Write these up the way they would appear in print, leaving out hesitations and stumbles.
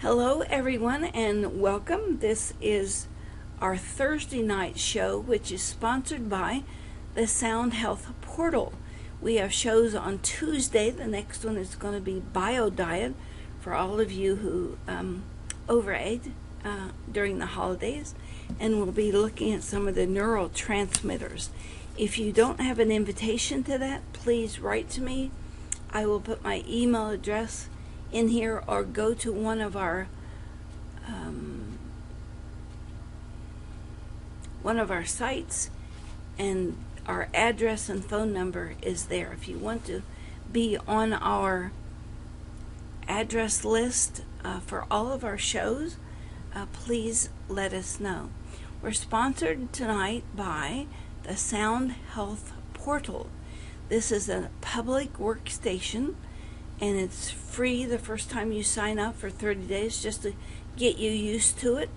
Hello everyone and welcome. This is our Thursday night show, which is sponsored by the Sound Health Portal. We have shows on Tuesday. The next one is going to be Bio Diet for all of you who overate during the holidays, and we'll be looking at some of the neurotransmitters. If you don't have an invitation to that, please write to me. I will put my email address in here, or go to one of our sites, and our address and phone number is there. If you want to be on our address list for all of our shows, please let us know. We're sponsored tonight by the Sound Health Portal. This is a public workstation, and it's free the first time you sign up for 30 days just to get you used to it.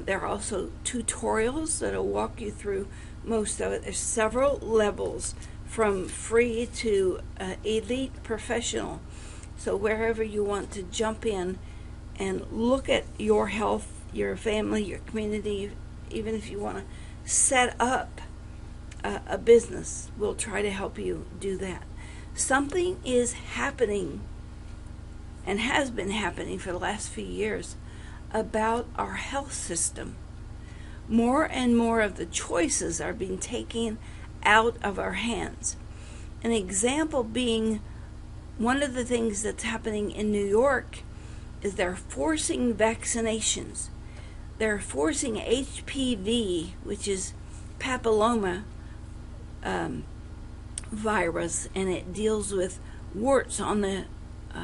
There are also tutorials that will walk you through most of it. There's several levels from free to elite professional. So wherever you want to jump in and look at your health, your family, your community, even if you want to set up a business, we'll try to help you do that. Something is happening, and has been happening for the last few years, about our health system. More and more of the choices are being taken out of our hands. An example being, one of the things that's happening in New York is they're forcing vaccinations. They're forcing HPV, which is papilloma virus, and it deals with warts on the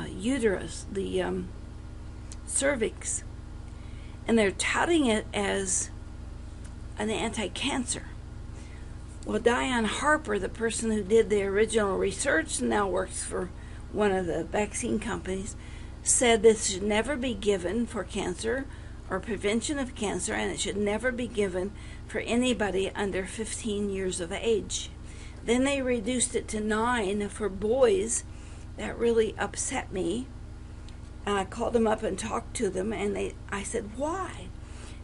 uterus, the cervix, and they're touting it as an anti-cancer. Well, Diane Harper, the person who did the original research, now works for one of the vaccine companies, said this should never be given for cancer or prevention of cancer, and it should never be given for anybody under 15 years of age. Then they reduced it to 9 for boys. That really upset me. And I called them up and talked to them, and I said, why?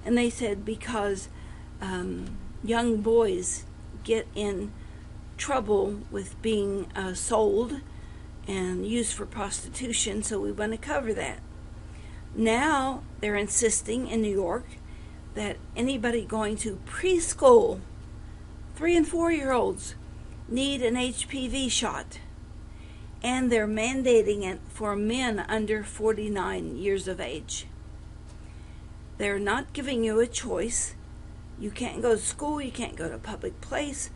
And they said, because young boys get in trouble with being sold and used for prostitution, so we want to cover that. Now they're insisting in New York that anybody going to preschool, 3 and 4-year-olds, need an HPV shot, and they're mandating it for men under 49 years of age. They're not giving you a choice. You can't go to school, you can't go to a public place.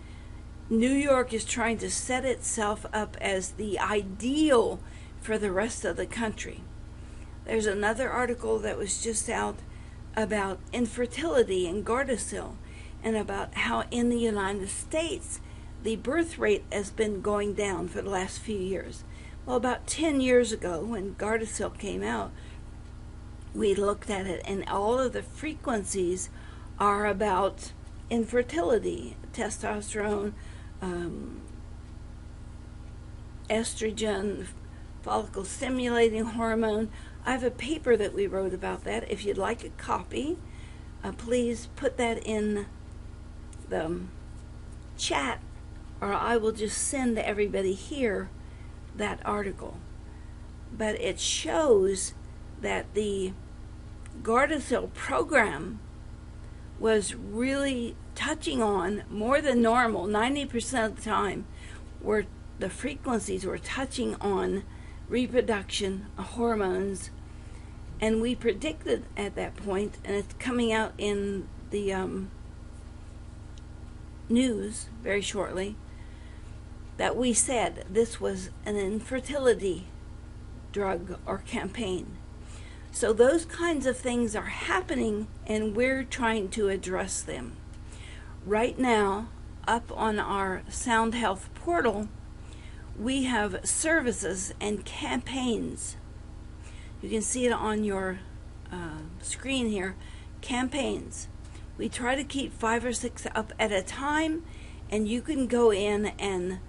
New York is trying to set itself up as the ideal for the rest of the country. There's another article that was just out about infertility and Gardasil, and about how in the United States the birth rate has been going down for the last few years. Well, about 10 years ago, when Gardasil came out, we looked at it, and all of the frequencies are about infertility, testosterone, estrogen, follicle stimulating hormone. I have a paper that we wrote about that. If you'd like a copy, please put that in the chat, or I will just send everybody here that article. But it shows that the Gardasil program was really touching on, more than normal, 90% of the time, where the frequencies were touching on reproduction, hormones, and we predicted at that point, and it's coming out in the news very shortly, that we said this was an infertility drug or campaign. So those kinds of things are happening, and we're trying to address them. Right now, up on our Sound Health portal, we have services and campaigns. You can see it on your screen here, campaigns. We try to keep 5 or 6 up at a time, and you can go in and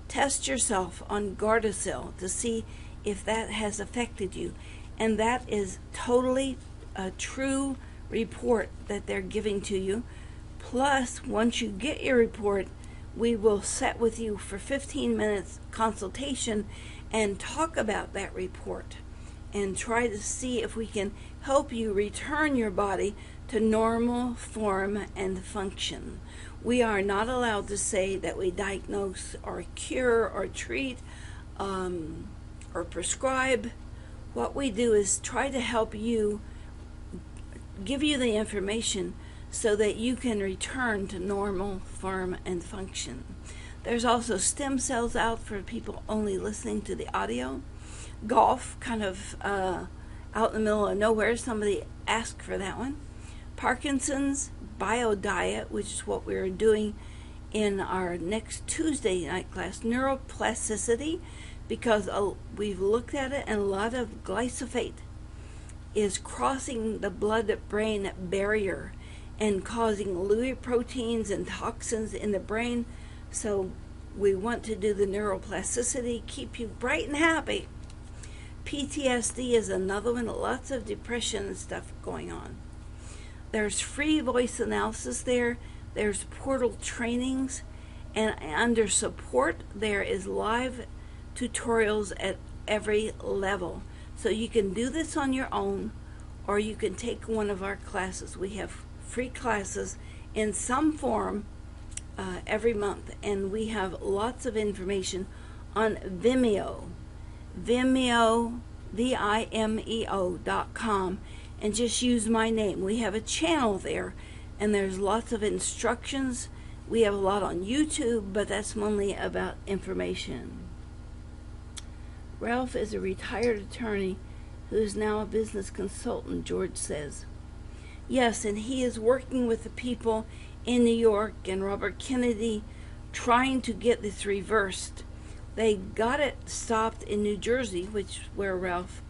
test yourself on Gardasil to see if that has affected you. and that is totally a true report that they're giving to you. Plus, once you get your report, we will set with you for 15 minutes consultation and talk about that report and try to see if we can help you return your body to normal form and function. We are not allowed to say that we diagnose or cure or treat or prescribe. What we do is try to help you, give you the information so that you can return to normal form and function. There's also stem cells out for people only listening to the audio. Golf, kind of out in the middle of nowhere. Somebody asked for that one. Parkinson's, biodiet, which is what we're doing in our next Tuesday night class. Neuroplasticity, because we've looked at it and a lot of glyphosate is crossing the blood-brain barrier and causing Lewy proteins and toxins in the brain. So we want to do the neuroplasticity, keep you bright and happy. PTSD is another one, lots of depression and stuff going on. There's free voice analysis there. There's portal trainings. And under support, there is live tutorials at every level. So you can do this on your own, or you can take one of our classes. We have free classes in some form every month, and we have lots of information on Vimeo, Vimeo.com, and just use my name. We have a channel there, and there's lots of instructions. We have a lot on YouTube, but that's mainly about information. Ralph is a retired attorney who is now a business consultant, George says. Yes, and he is working with the people in New York and Robert Kennedy trying to get this reversed. They got it stopped in New Jersey, which is where Ralph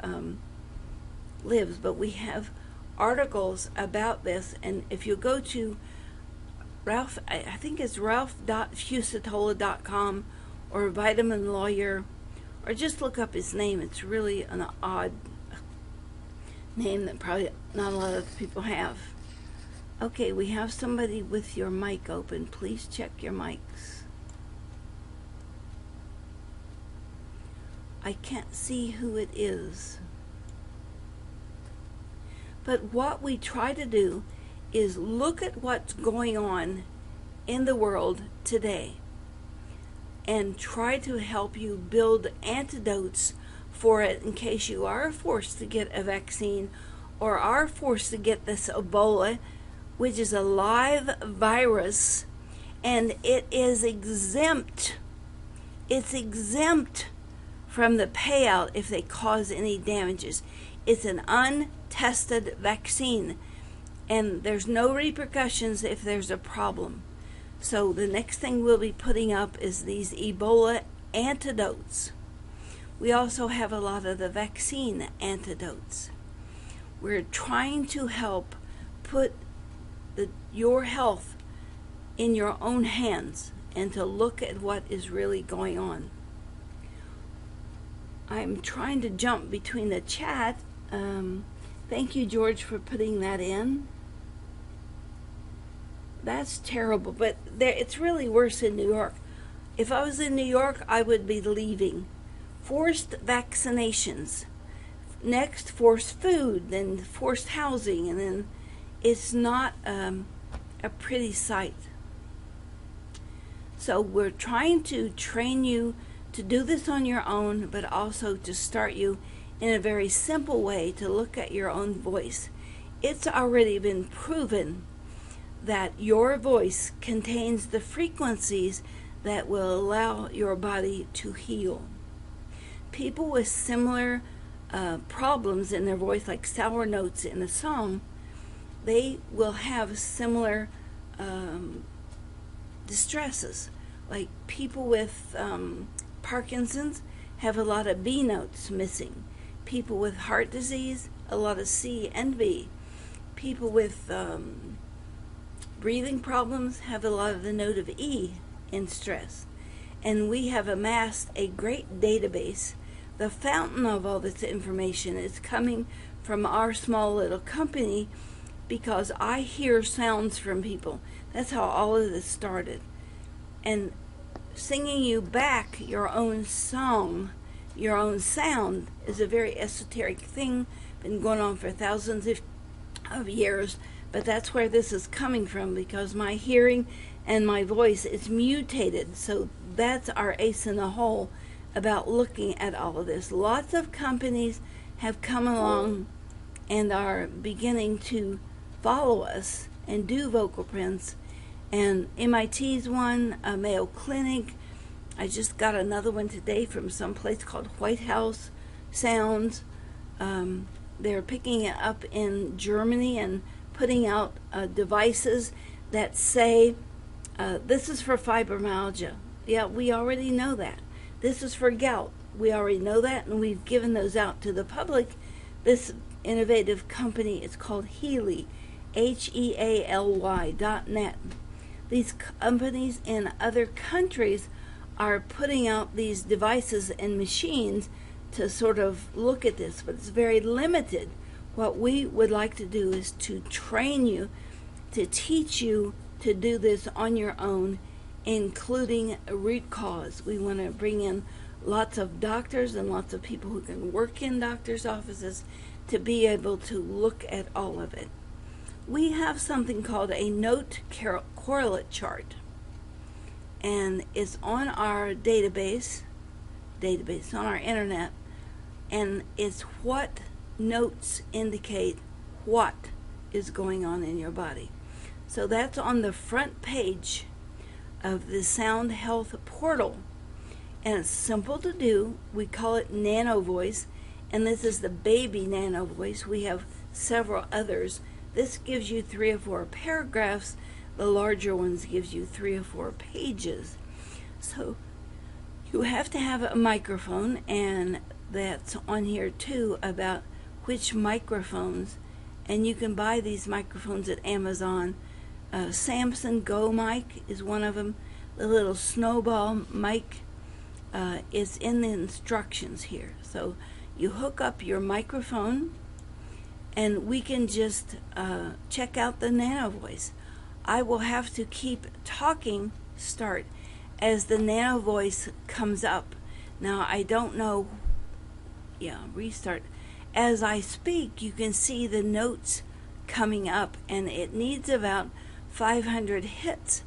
lives, but we have articles about this, and if you go to Ralph, I think it's ralph.fusatola.com or Vitamin Lawyer, or just look up his name. It's really an odd name that probably not a lot of people have. Okay, we have somebody with your mic open. Please check your mics. I can't see who it is. But what we try to do is look at what's going on in the world today and try to help you build antidotes for it in case you are forced to get a vaccine or are forced to get this Ebola, which is a live virus, and it is exempt. It's exempt from the payout if they cause any damages. It's an untested vaccine, and there's no repercussions if there's a problem. So the next thing we'll be putting up is these Ebola antidotes. We also have a lot of the vaccine antidotes. We're trying to help put your health in your own hands and to look at what is really going on. I'm trying to jump between the chat. Thank you, George, for putting that in. That's terrible, but it's really worse in New York. If I was in New York, I would be leaving. Forced vaccinations. Next, forced food, then forced housing, and then it's not a pretty sight. So we're trying to train you to do this on your own, but also to start you in a very simple way to look at your own voice. It's already been proven that your voice contains the frequencies that will allow your body to heal. People with similar problems in their voice, like sour notes in a song, they will have similar distresses. Like people with Parkinson's have a lot of B notes missing. People with heart disease, a lot of C and B. People with breathing problems have a lot of the note of E in stress. And we have amassed a great database the fountain of all this information is coming from our small little company, because I hear sounds from people. That's how all of this started. And singing you back your own song, your own sound, is a very esoteric thing, been going on for thousands of years, but that's where this is coming from, because my hearing and my voice is mutated. So that's our ace in the hole about looking at all of this. Lots of companies have come along and are beginning to follow us and do vocal prints. And MIT's one, Mayo Clinic. I just got another one today from some place called White House Sounds. They're picking it up in Germany and putting out devices that say, this is for fibromyalgia. Yeah, we already know that. This is for gout. We already know that, and we've given those out to the public. This innovative company is called Healy, HEALY.net. These companies in other countries are putting out these devices and machines to sort of look at this, but it's very limited. What we would like to do is to train you, to teach you to do this on your own, including a root cause. We want to bring in lots of doctors and lots of people who can work in doctors' offices to be able to look at all of it. We have something called a note correlate chart, and it's on our database on our internet, and it's what notes indicate what is going on in your body. So that's on the front page of the Sound Health portal, and it's simple to do. We call it Nano Voice, and this is the baby Nano Voice. We have several others. This gives you 3 or 4 paragraphs. The larger ones gives you 3 or 4 pages. So you have to have a microphone, and that's on here too about which microphones, and you can buy these microphones at Amazon. Samson Go mic is one of them. The little snowball mic is in the instructions here. So you hook up your microphone, and we can just check out the Nano Voice. I will have to keep talking start as the Nano Voice comes up. Now I don't know, restart. As I speak, you can see the notes coming up, and it needs about 500 hits.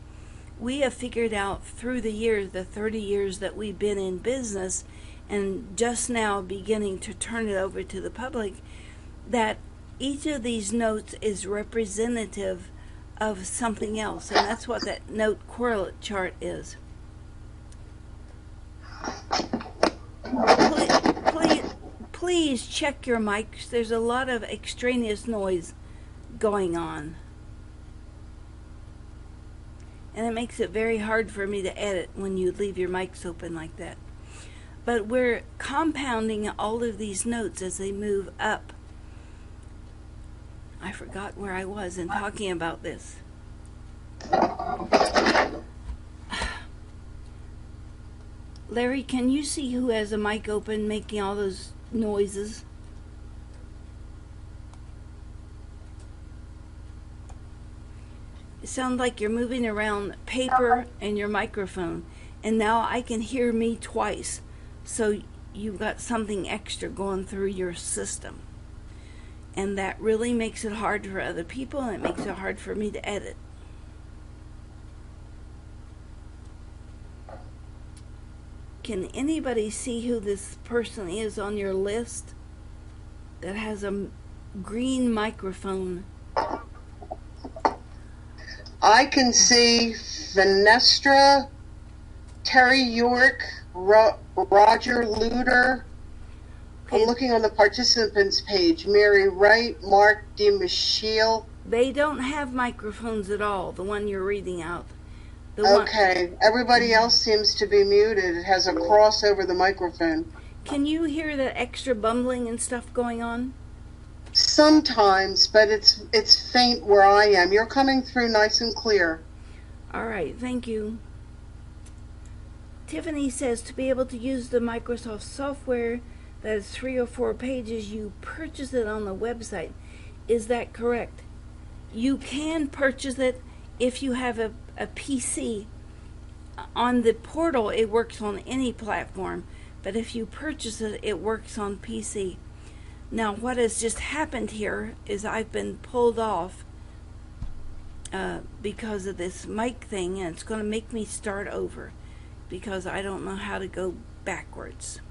We have figured out through the years, the 30 years that we've been in business, and just now beginning to turn it over to the public, that each of these notes is representative of something else, and that's what that note correlate chart is. Please check your mics. There's a lot of extraneous noise going on, and it makes it very hard for me to edit when you leave your mics open like that. But we're compounding all of these notes as they move up. I forgot where I was in talking about this. Larry, can you see who has a mic open making all those noises? It sounds like you're moving around paper and your microphone, and now I can hear me twice. So you've got something extra going through your system. And that really makes it hard for other people, and it makes it hard for me to edit. Can anybody see who this person is on your list that has a green microphone? I can see Fenestra, Terry York, Roger Luder. I'm looking on the participants page. Mary Wright, Mark DeMichiel. They don't have microphones at all, the one you're reading out. Okay. Everybody else seems to be muted. It has a cross over the microphone. Can you hear the extra bumbling and stuff going on? Sometimes, but it's faint where I am. You're coming through nice and clear. All right, thank you. Tiffany says to be able to use the Microsoft software, that is 3 or 4 pages, you purchase it on the website. Is that correct? You can purchase it if you have a PC. On the portal, it works on any platform, but if you purchase it, it works on PC. Now, what has just happened here is I've been pulled off because of this mic thing, and it's going to make me start over because I don't know how to go backwards.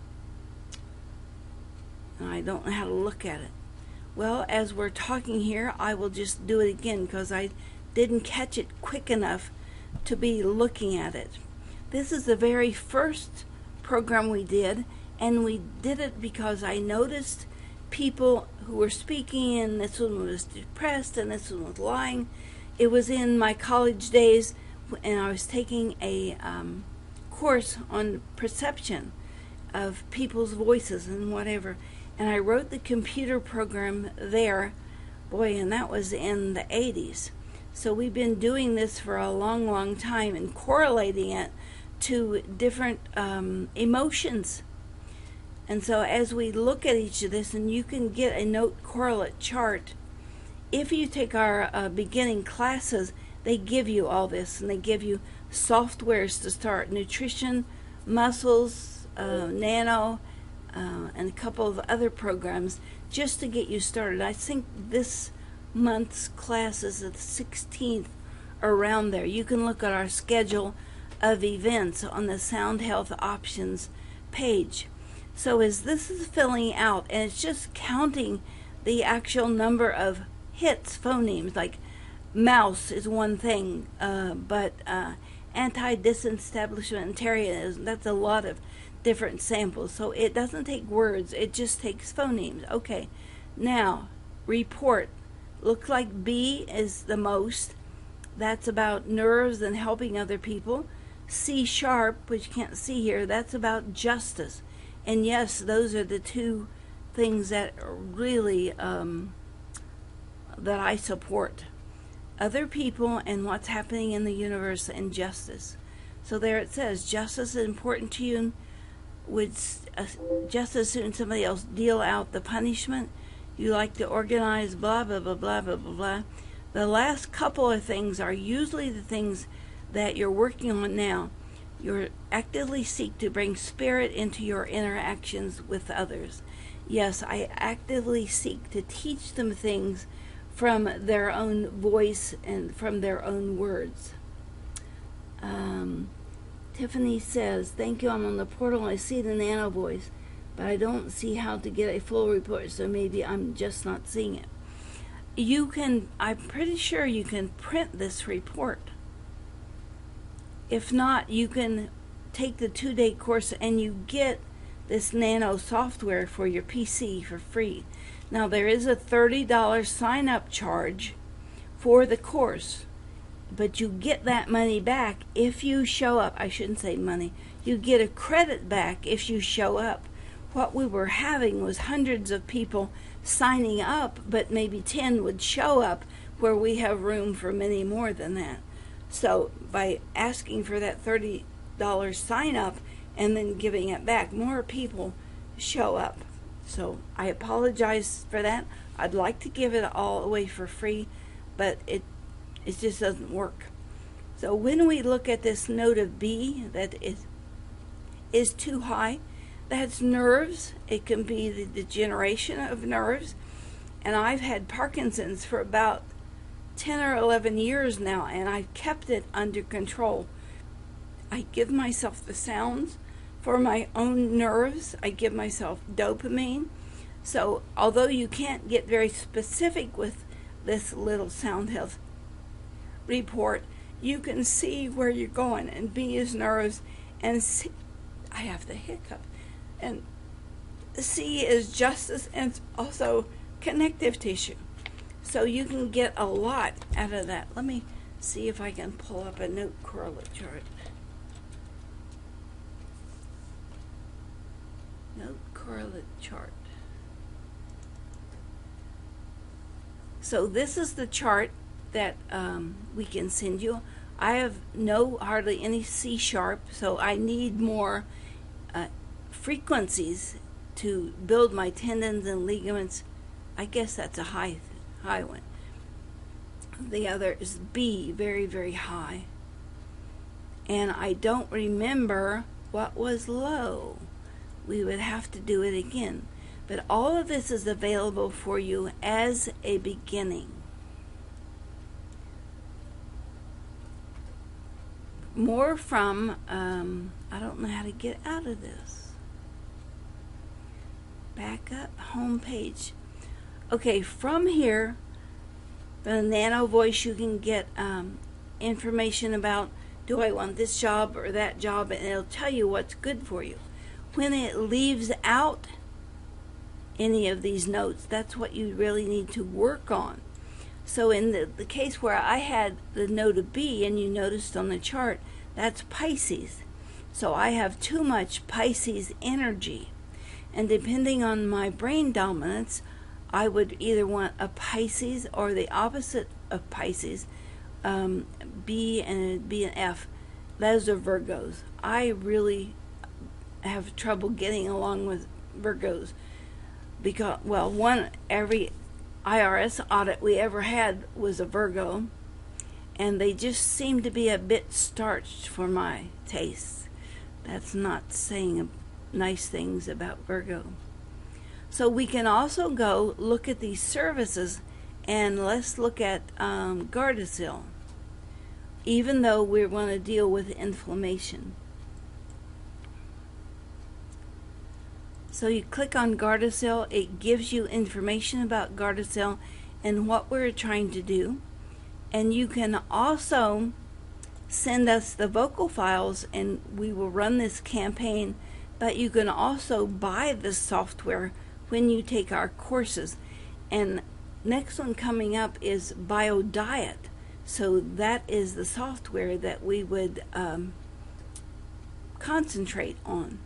And I don't know how to look at it. Well, as we're talking here, I will just do it again because I didn't catch it quick enough to be looking at it. This is the very first program we did, and we did it because I noticed people who were speaking, and this one was depressed and this one was lying. It was in my college days, and I was taking a course on perception of people's voices and whatever, and I wrote the computer program there, boy, and that was in the 80s. So we've been doing this for a long, long time and correlating it to different emotions. And so as we look at each of this, and you can get a note correlate chart, if you take our beginning classes, they give you all this, and they give you softwares to start: nutrition, muscles, Nano, and a couple of other programs just to get you started. I think this month's class is the 16th, around there. You can look at our schedule of events on the Sound Health Options page. So as this is filling out, and it's just counting the actual number of hits, phonemes, like mouse is one thing, but anti-disestablishmentarianism, that's a lot of different samples. So it doesn't take words, it just takes phonemes. Okay, now, report. Looks like B is the most. That's about nerves and helping other people. C sharp, which you can't see here, that's about justice. And yes, those are the two things that are really that I support. Other people and what's happening in the universe and justice. So there it says, justice is important to you, and would just as soon somebody else deal out the punishment. You like to organize, blah, blah, blah, blah, blah, blah, blah. The last couple of things are usually the things that you're working on now. You actively seek to bring spirit into your interactions with others. Yes, I actively seek to teach them things from their own voice and from their own words. Tiffany says, thank you, I'm on the portal, I see the Nano voice, but I don't see how to get a full report, so maybe I'm just not seeing it. You can, I'm pretty sure you can print this report. If not, you can take the 2-day course and you get this Nano software for your PC for free. Now there is a $30 sign-up charge for the course, but you get that money back if you show up. I shouldn't say money. You get a credit back if you show up. What we were having was hundreds of people signing up, but maybe 10 would show up, where we have room for many more than that. So by asking for that $30 sign up and then giving it back, more people show up. So I apologize for that. I'd like to give it all away for free, but it just doesn't work. So when we look at this note of B that is too high, that's nerves. It can be the degeneration of nerves. And I've had Parkinson's for about 10 or 11 years now, and I've kept it under control. I give myself the sounds for my own nerves. I give myself dopamine. So although you can't get very specific with this little sound health report, you can see where you're going. And B is nerves, and C, I have the hiccup, and C is justice and also connective tissue. So you can get a lot out of that. Let me see if I can pull up a note correlate chart. Note correlate chart. So this is the chart that we can send you. I have hardly any C sharp, so I need more frequencies to build my tendons and ligaments. I guess that's a high one. The other is B, very, very high. And I don't remember what was low. We would have to do it again. But all of this is available for you as a beginning. More from, I don't know how to get out of this. Back up, home page. Okay, from here, the Nano Voice, you can get information about, do I want this job or that job, and it'll tell you what's good for you. When it leaves out any of these notes, that's what you really need to work on. So in the case where I had the note of B, and you noticed on the chart, that's Pisces. So I have too much Pisces energy. And depending on my brain dominance, I would either want a Pisces or the opposite of Pisces, B and F. Those are Virgos. I really have trouble getting along with Virgos because, well, every IRS audit we ever had was a Virgo, and they just seem to be a bit starched for my tastes. That's not saying nice things about Virgo. So we can also go look at these services, and let's look at Gardasil, even though we want to deal with inflammation. So you click on Gardasil, it gives you information about Gardasil and what we're trying to do. And you can also send us the vocal files and we will run this campaign, but you can also buy the software when you take our courses. And next one coming up is BioDiet. So that is the software that we would concentrate on.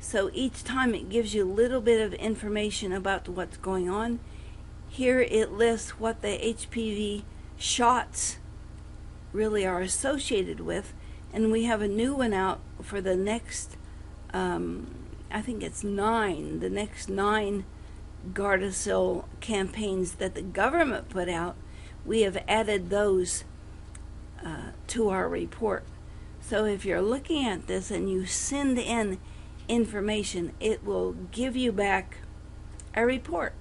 So each time it gives you a little bit of information about what's going on. Here it lists what the HPV shots really are associated with. And we have a new one out for the next, I think it's 9, the next 9 Gardasil campaigns that the government put out. We have added those to our report. So if you're looking at this and you send in information, it will give you back a report.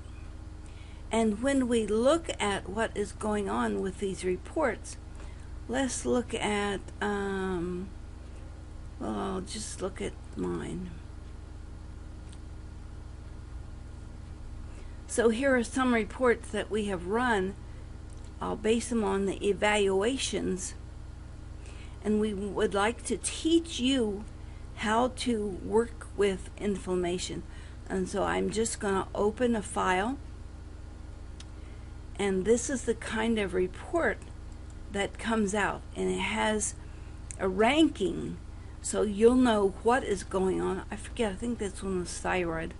And when we look at what is going on with these reports, let's look at, well, I'll just look at mine. So here are some reports that we have run. I'll base them on the evaluations, and we would like to teach you how to work with inflammation. And so I'm just going to open a file, and this is the kind of report that comes out, and it has a ranking so you'll know what is going on. I forget, I think this one was thyroid.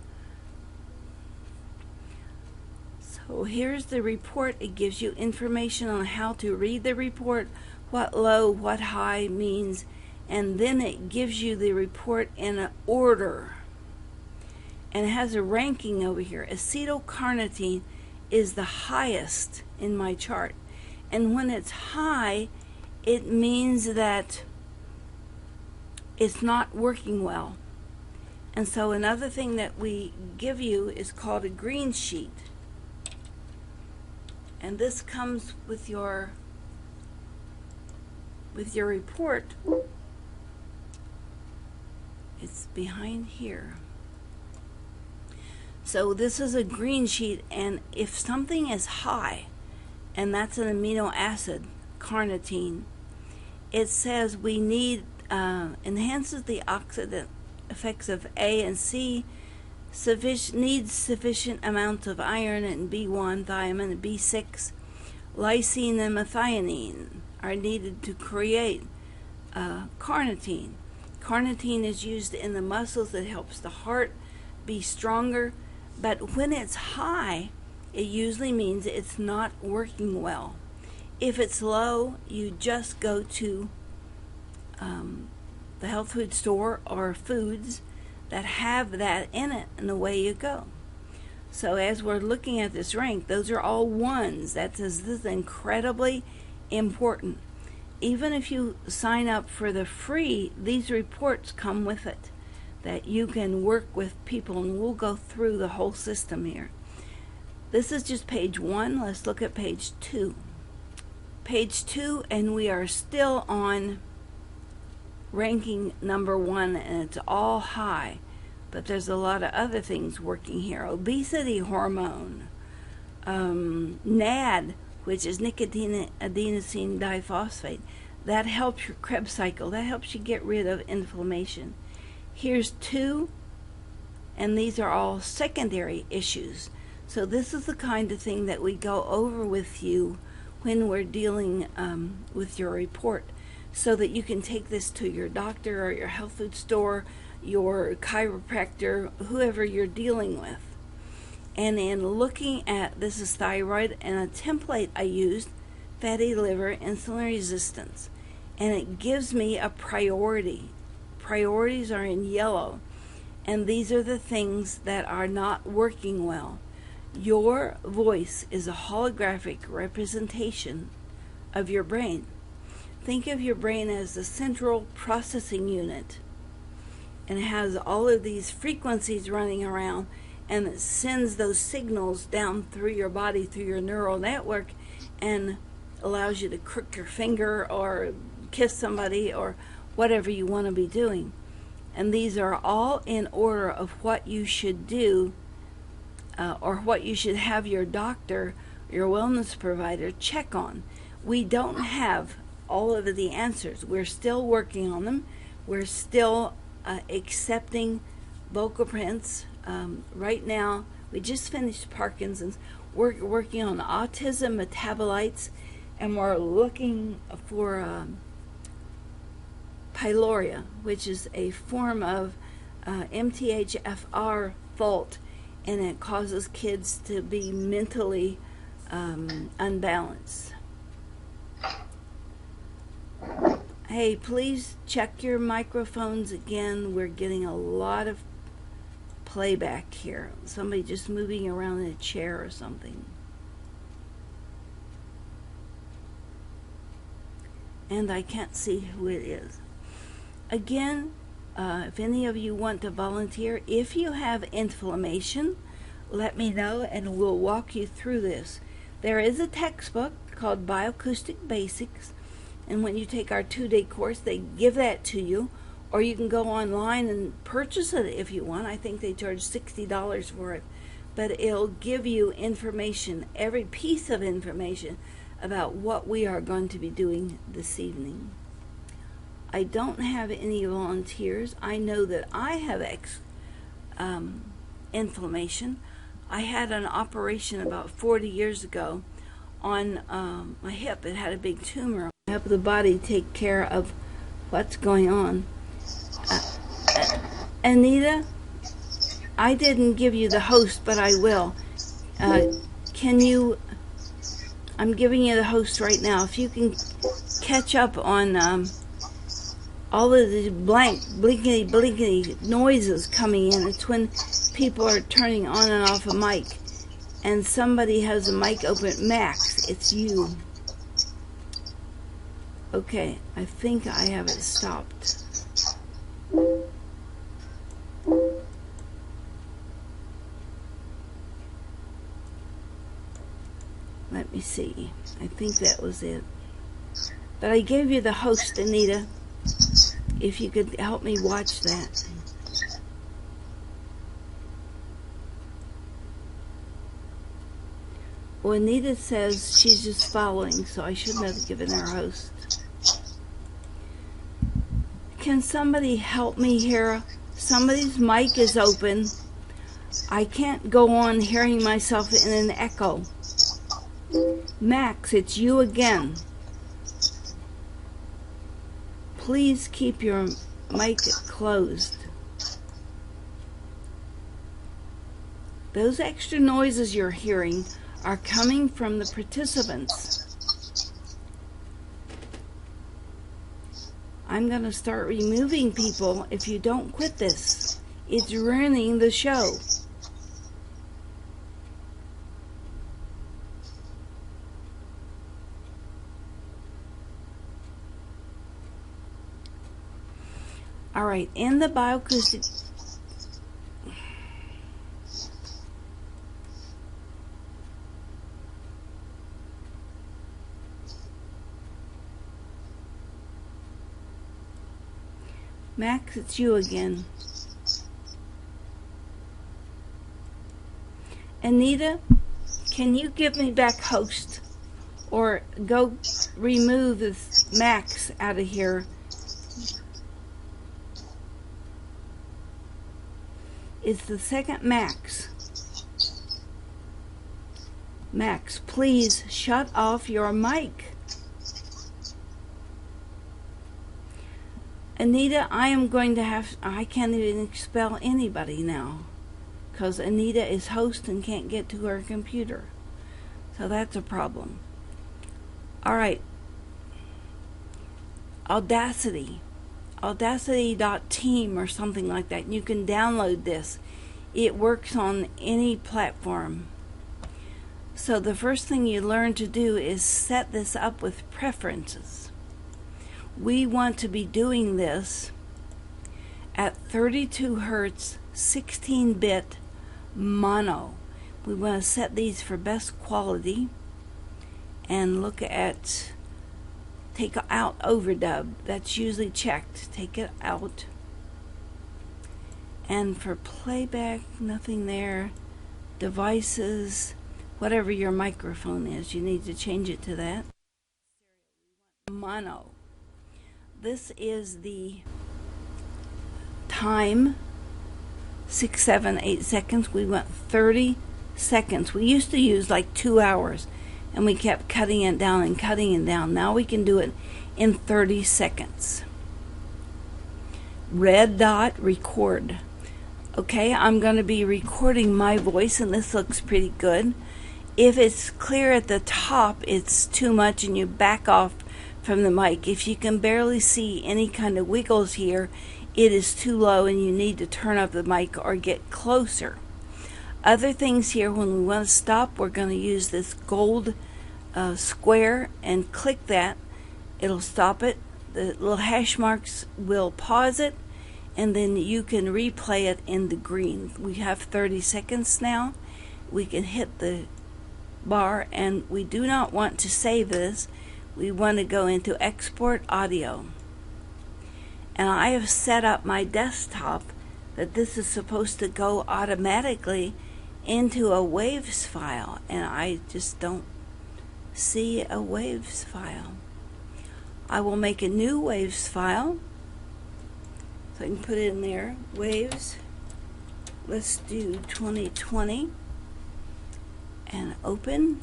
So here's the report. It gives you information on how to read the report, what low, what high means, and then it gives you the report in an order. And it has a ranking over here. Acetylcarnitine is the highest in my chart. And when it's high, it means that it's not working well. And so another thing that we give you is called a green sheet. And this comes with your report. It's behind here. So this is a green sheet, and if something is high, and that's an amino acid, carnitine, it says we need, enhances the oxidant effects of A and C, needs sufficient amounts of iron and B1, thiamine, and B6, lysine, and methionine are needed to create carnitine. Carnitine is used in the muscles. It helps the heart be stronger, but when it's high, it usually means it's not working well. If it's low, you just go to the health food store or foods. that have that in it, and away you go. So as we're looking at this rank, those are all ones. That says this is incredibly important. Even if you sign up for the free, these reports come with it, that you can work with people, and we'll go through the whole system here. This is just page 1. Let's look at page 2. Page 2, and we are still on ranking number 1, and it's all high. But there's a lot of other things working here. Obesity hormone, NAD, which is nicotine adenosine diphosphate. That helps your Krebs cycle. That helps you get rid of inflammation. Here's 2, and these are all secondary issues. So this is the kind of thing that we go over with you when we're dealing with your report, so that you can take this to your doctor or your health food store, your chiropractor, whoever you're dealing with. And in looking at, this is thyroid, and a template I used, fatty liver, insulin resistance, and it gives me a priority. Priorities are in yellow, and these are the things that are not working well. Your voice is a holographic representation of your brain. Think of your brain as the central processing unit, and it has all of these frequencies running around, and it sends those signals down through your body, through your neural network, and allows you to crook your finger or kiss somebody or whatever you want to be doing. And these are all in order of what you should do, or what you should have your doctor, your wellness provider check on. We don't have all of the answers. We're still working on them. We're still accepting vocal prints. Right now, we just finished Parkinson's. We're working on autism metabolites, and we're looking for pylorrhea, which is a form of MTHFR fault, and it causes kids to be mentally unbalanced. Hey, please check your microphones again. We're getting a lot of playback here. Somebody just moving around in a chair or something. And I can't see who it is. Again, if any of you want to volunteer, if you have inflammation, let me know and we'll walk you through this. There is a textbook called BioAcoustic Basics, and when you take our 2-day course, they give that to you, or you can go online and purchase it if you want. I think they charge $60 for it, but it'll give you information, every piece of information about what we are going to be doing this evening. I don't have any volunteers. I know that I have inflammation. I had an operation about 40 years ago on my hip. It had a big tumor. I help the body take care of what's going on. Anita, I didn't give you the host, but I will. Can you, I'm giving you the host right now. If you can catch up on all of the blinkety noises coming in. It's when people are turning on and off a mic, and somebody has a mic open. Max, it's you. Okay, I think I have it stopped. Let me see. I think that was it. But I gave you the host, Anita. If you could help me watch that. Well, Anita says she's just following, so I shouldn't have given her host. Can somebody help me here? Somebody's mic is open. I can't go on hearing myself in an echo. Max, it's you again. Please keep your mic closed. Those extra noises you're hearing are coming from the participants. I'm going to start removing people if you don't quit this It's ruining the show. All right, in the bioacoustic Max, it's you again. Anita, can you give me back host? Or go remove this Max out of here. It's the second Max. Max, please shut off your mic. Anita, I am going to I can't even expel anybody now, because Anita is host and can't get to her computer. So that's a problem. All right. Audacity.team or something like that. You can download this. It works on any platform. So the first thing you learn to do is set this up with preferences. We want to be doing this at 32 hertz, 16-bit mono. We want to set these for best quality and look at, take out overdub. That's usually checked. Take it out. And for playback, nothing there. Devices, whatever your microphone is, you need to change it to that. Mono. This is the time, 6, 7, 8 seconds. We went 30 seconds. We used to use like 2 hours, and we kept cutting it down and cutting it down. Now we can do it in 30 seconds. Red dot, record. Okay, I'm going to be recording my voice, and this looks pretty good. If it's clear at the top, it's too much, and you back off from the mic. If you can barely see any kind of wiggles here, it is too low and you need to turn up the mic or get closer. Other things here, when we want to stop, we're going to use this gold square and click that. It'll stop it. The little hash marks will pause it, and then you can replay it in the green. We have 30 seconds now. We can hit the bar, and we do not want to save this. We want to go into export audio. And I have set up my desktop that this is supposed to go automatically into a waves file, and I just don't see a waves file. I will make a new waves file, so I can put it in there. Waves, let's do 2020, and open,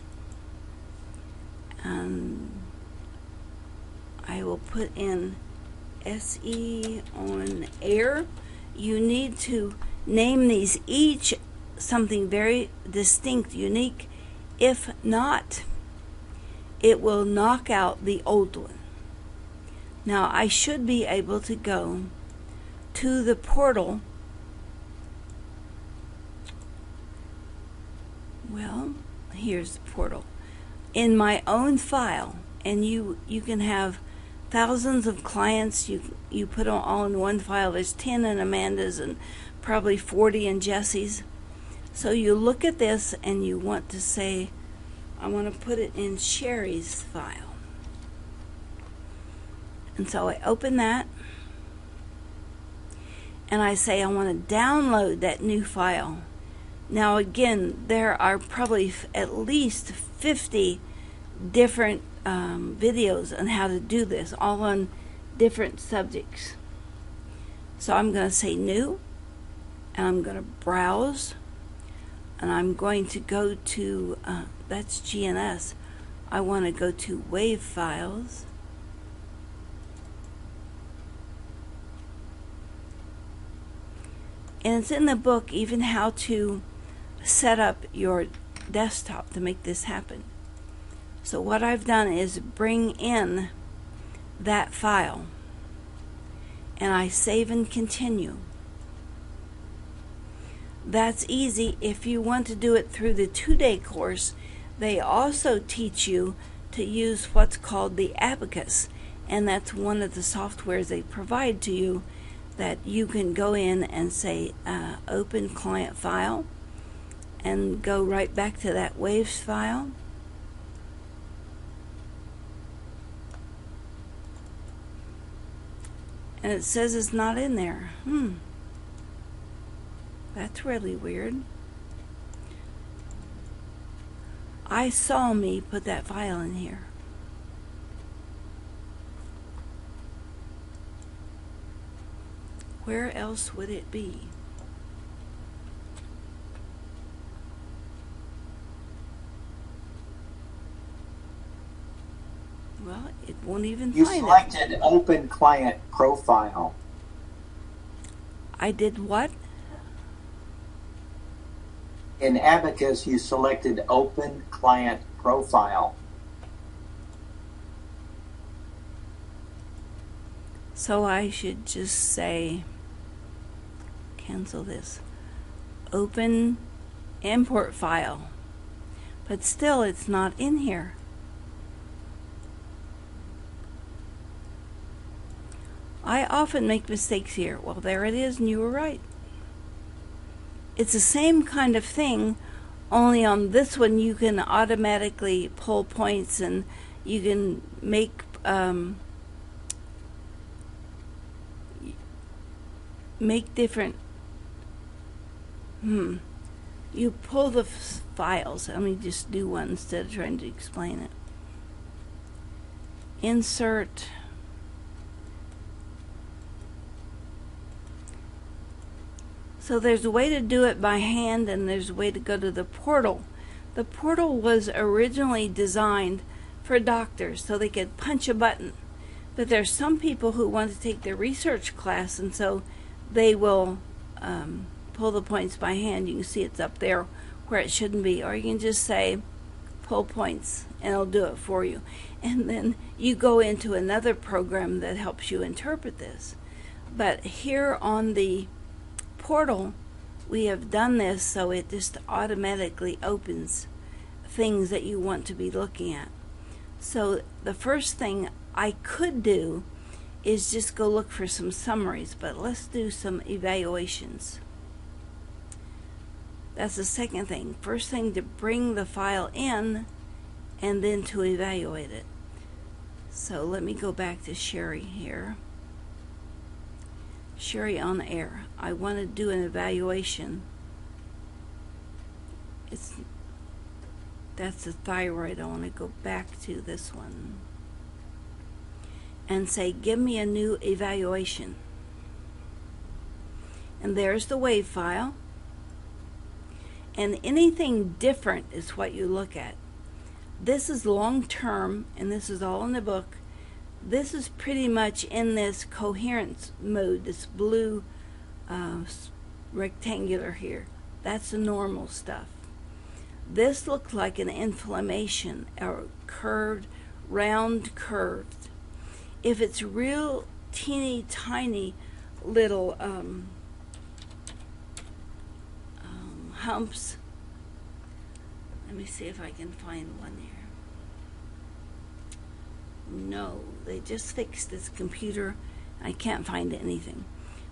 and I will put in SE on air. You need to name these each something very distinct, unique. If not, it will knock out the old one. Now I should be able to go to the portal. Well, here's the portal. In my own file, and you can have thousands of clients. You put them all in one file. There's 10 in Amanda's and probably 40 in Jesse's. So you look at this and you want to say, I want to put it in Sharry's file. And so I open that, and I say I want to download that new file. Now again, there are probably at least 50 different videos on how to do this, all on different subjects. So I'm going to say new, and I'm going to browse, and I'm going to go to that's GNS. I want to go to wave files, and it's in the book even how to set up your desktop to make this happen. So what I've done is bring in that file, and I save and continue. That's easy. If you want to do it through the 2-day course, they also teach you to use what's called the Abacus, and that's one of the softwares they provide to you that you can go in and say open client file and go right back to that waves file. And it says it's not in there. That's really weird. I saw me put that file in here. Where else would it be? Well, it won't even You find it. selected Open Client Profile. I did what? In Abacus, you selected Open Client Profile. So I should just say, cancel this, open import file. But still, it's not in here. I often make mistakes here. Well, there it is, and you were right. It's the same kind of thing, only on this one you can automatically pull points, and you can make different you pull the files. Let me just do one instead of trying to explain it. Insert So there's a way to do it by hand, and there's a way to go to the portal. The portal was originally designed for doctors so they could punch a button. But there's some people who want to take their research class, and so they will pull the points by hand. You can see it's up there where it shouldn't be. Or you can just say, pull points, and it'll do it for you. And then you go into another program that helps you interpret this. But here on the portal, we have done this so it just automatically opens things that you want to be looking at. So the first thing I could do is just go look for some summaries, but let's do some evaluations. That's the second thing. First thing, to bring the file in, and then to evaluate it. So let me go back to Sharry here. Sharry on air. I want to do an evaluation. That's the thyroid. I want to go back to this one and say, give me a new evaluation. And there's the wave file. And anything different is what you look at. This is long term, and this is all in the book. This is pretty much in this coherence mode, this blue rectangular here. That's the normal stuff. This looks like an inflammation, or curved, round curved. If it's real teeny tiny little humps, let me see if I can find one here. No, they just fixed this computer. I can't find anything.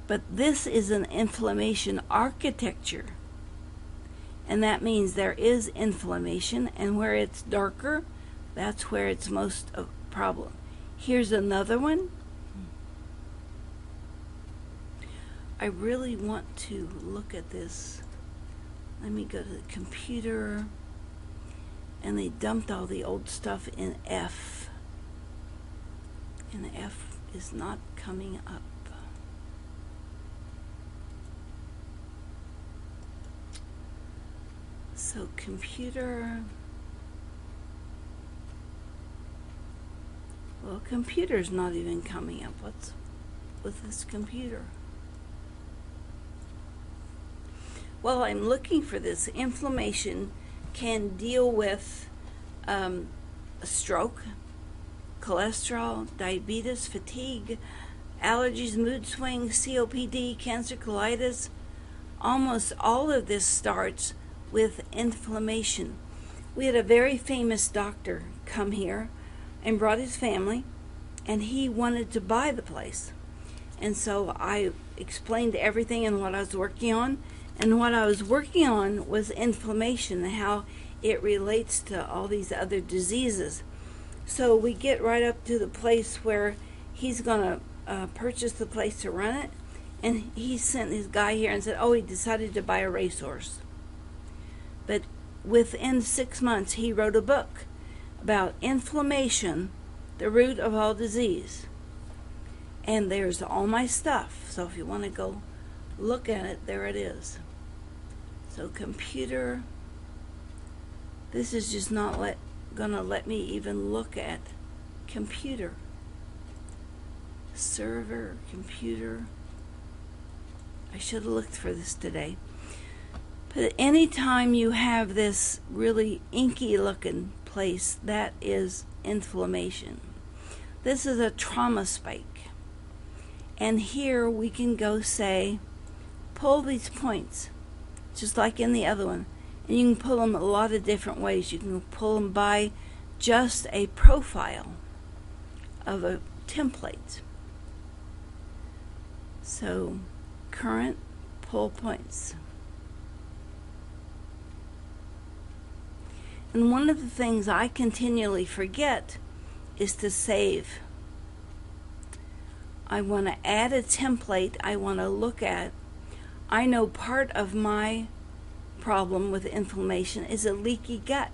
But this is an inflammation architecture. And that means there is inflammation, and where it's darker, that's where it's most of a problem. Here's another one. I really want to look at this. Let me go to the computer. And they dumped all the old stuff in F. And F is not coming up. So computer. Well, computer's not even coming up. What's with this computer? Well, I'm looking for this. Inflammation can deal with a stroke, cholesterol, diabetes, fatigue, allergies, mood swings, COPD, cancer, colitis, almost all of this starts with inflammation. We had a very famous doctor come here and brought his family, and he wanted to buy the place. And so I explained everything and what I was working on. And what I was working on was inflammation and how it relates to all these other diseases. So we get right up to the place where he's going to purchase the place to run it. And he sent his guy here and said, oh, he decided to buy a racehorse. But within 6 months, he wrote a book about inflammation, the root of all disease. And there's all my stuff. So if you want to go look at it, there it is. So computer, this is just not gonna let me even look at computer. Server, computer. I should have looked for this today. But anytime you have this really inky looking place, that is inflammation. This is a trauma spike. And here we can go say, pull these points, just like in the other one. And you can pull them a lot of different ways. You can pull them by just a profile of a template. So, current, pull points. And one of the things I continually forget is to save. I want to add a template I want to look at. I know part of my problem with inflammation is a leaky gut.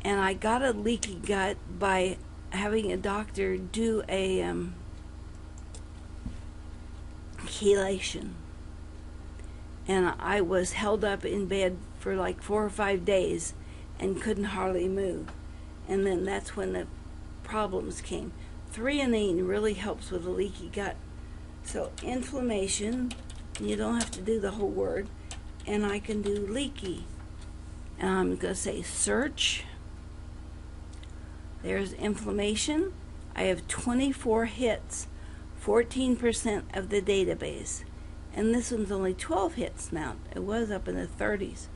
And I got a leaky gut by having a doctor do a chelation. And I was held up in bed for like 4 or 5 days and couldn't hardly move. And then that's when the problems came. Threonine really helps with a leaky gut. So inflammation, you don't have to do the whole word, and I can do leaky. And I'm going to say search. There's inflammation. I have 24 hits, 14% of the database. And this one's only 12 hits now. It was up in the 30s.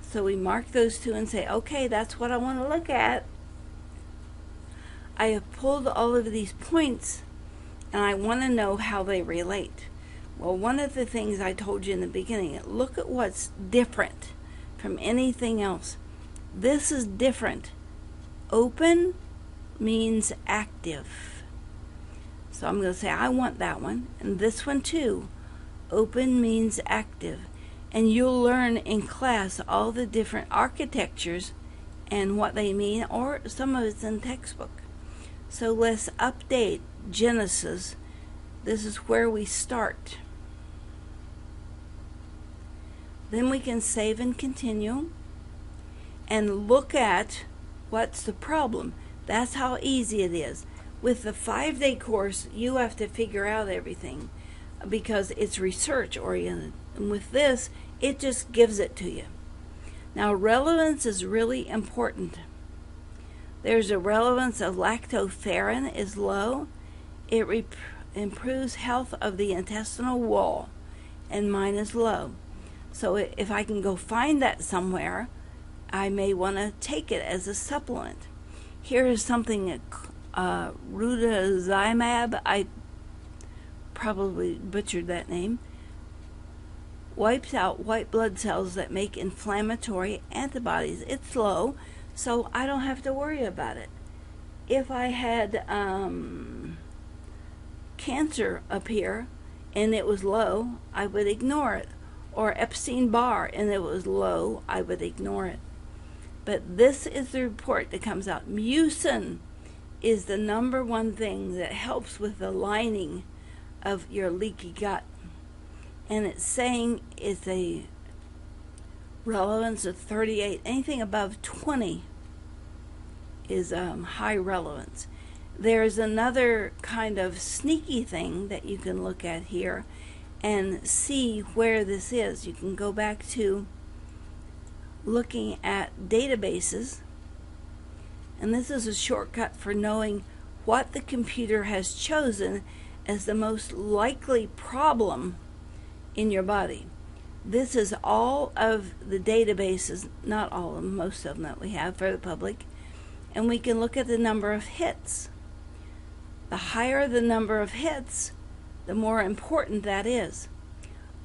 So we mark those two and say, okay, that's what I want to look at. I have pulled all of these points, and I want to know how they relate. Well, one of the things I told you in the beginning, look at what's different from anything else. This is different. Open means active. So I'm going to say, I want that one, and this one too. Open means active. And you'll learn in class all the different architectures and what they mean, or some of it's in textbook. So let's update Genesis. This is where we start. Then we can save and continue and look at what's the problem. That's how easy it is. With the 5-day course, you have to figure out everything because it's research oriented. And with this, it just gives it to you. Now, relevance is really important. There's a relevance of lactoferrin is low. It improves health of the intestinal wall, and mine is low. So if I can go find that somewhere, I may want to take it as a supplement. Here is something, rutazimab, I probably butchered that name, wipes out white blood cells that make inflammatory antibodies. It's low, so I don't have to worry about it. If I had cancer up here and it was low, I would ignore it. Or Epstein-Barr and it was low, I would ignore it. But this is the report that comes out. Mucin is the #1 thing that helps with the lining of your leaky gut. And it's saying it's a relevance of 38. Anything above 20 is high relevance. There's another kind of sneaky thing that you can look at here and see where this is. You can go back to looking at databases, and this is a shortcut for knowing what the computer has chosen as the most likely problem in your body. This is all of the databases, not all of them, most of them that we have for the public, and we can look at the number of hits. The higher the number of hits, the more important that is.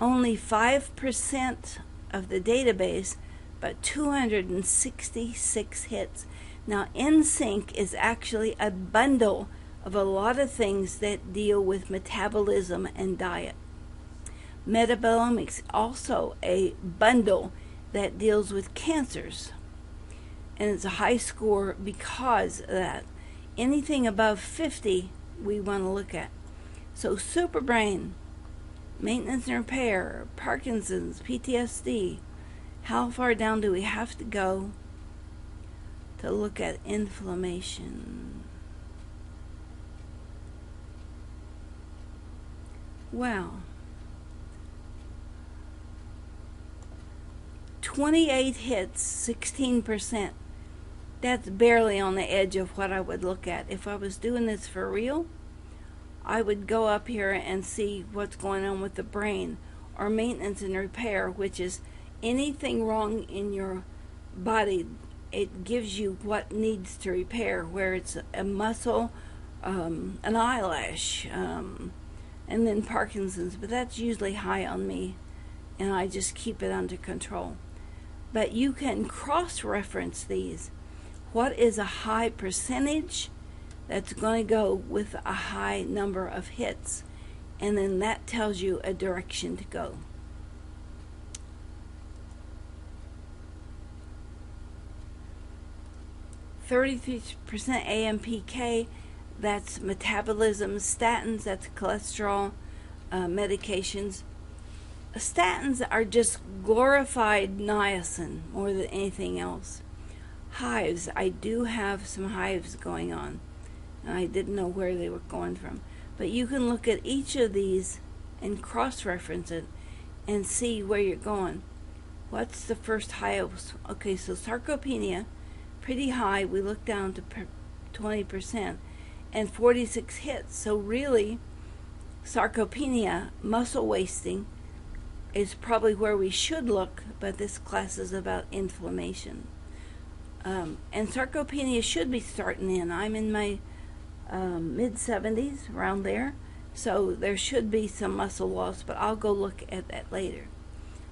Only 5% of the database, but 266 hits. Now, NSYNC is actually a bundle of a lot of things that deal with metabolism and diet. Metabolomics also a bundle that deals with cancers, and it's a high score because of that. Anything above 50 we want to look at. So Superbrain, maintenance and repair, Parkinson's, PTSD. How far down do we have to go to look at inflammation? Wow. 28 hits, 16%. That's barely on the edge of what I would look at. If I was doing this for real, I would go up here and see what's going on with the brain, or maintenance and repair, which is anything wrong in your body. It gives you what needs to repair, where it's a muscle, an eyelash, and then Parkinson's, but that's usually high on me, and I just keep it under control. But you can cross-reference these. What is a high percentage that's going to go with a high number of hits? And then that tells you a direction to go. %33% AMPK, that's metabolism. Statins, that's cholesterol medications. Statins are just glorified niacin more than anything else. Hives, I do have some hives going on, and I didn't know where they were going from. But you can look at each of these and cross-reference it and see where you're going. What's the first highest? Okay, so sarcopenia, pretty high. We look down to 20% and 46 hits. So really, sarcopenia, muscle wasting, is probably where we should look, but this class is about inflammation. And sarcopenia should be starting in. I'm in my mid-70s, around there, so there should be some muscle loss, but I'll go look at that later.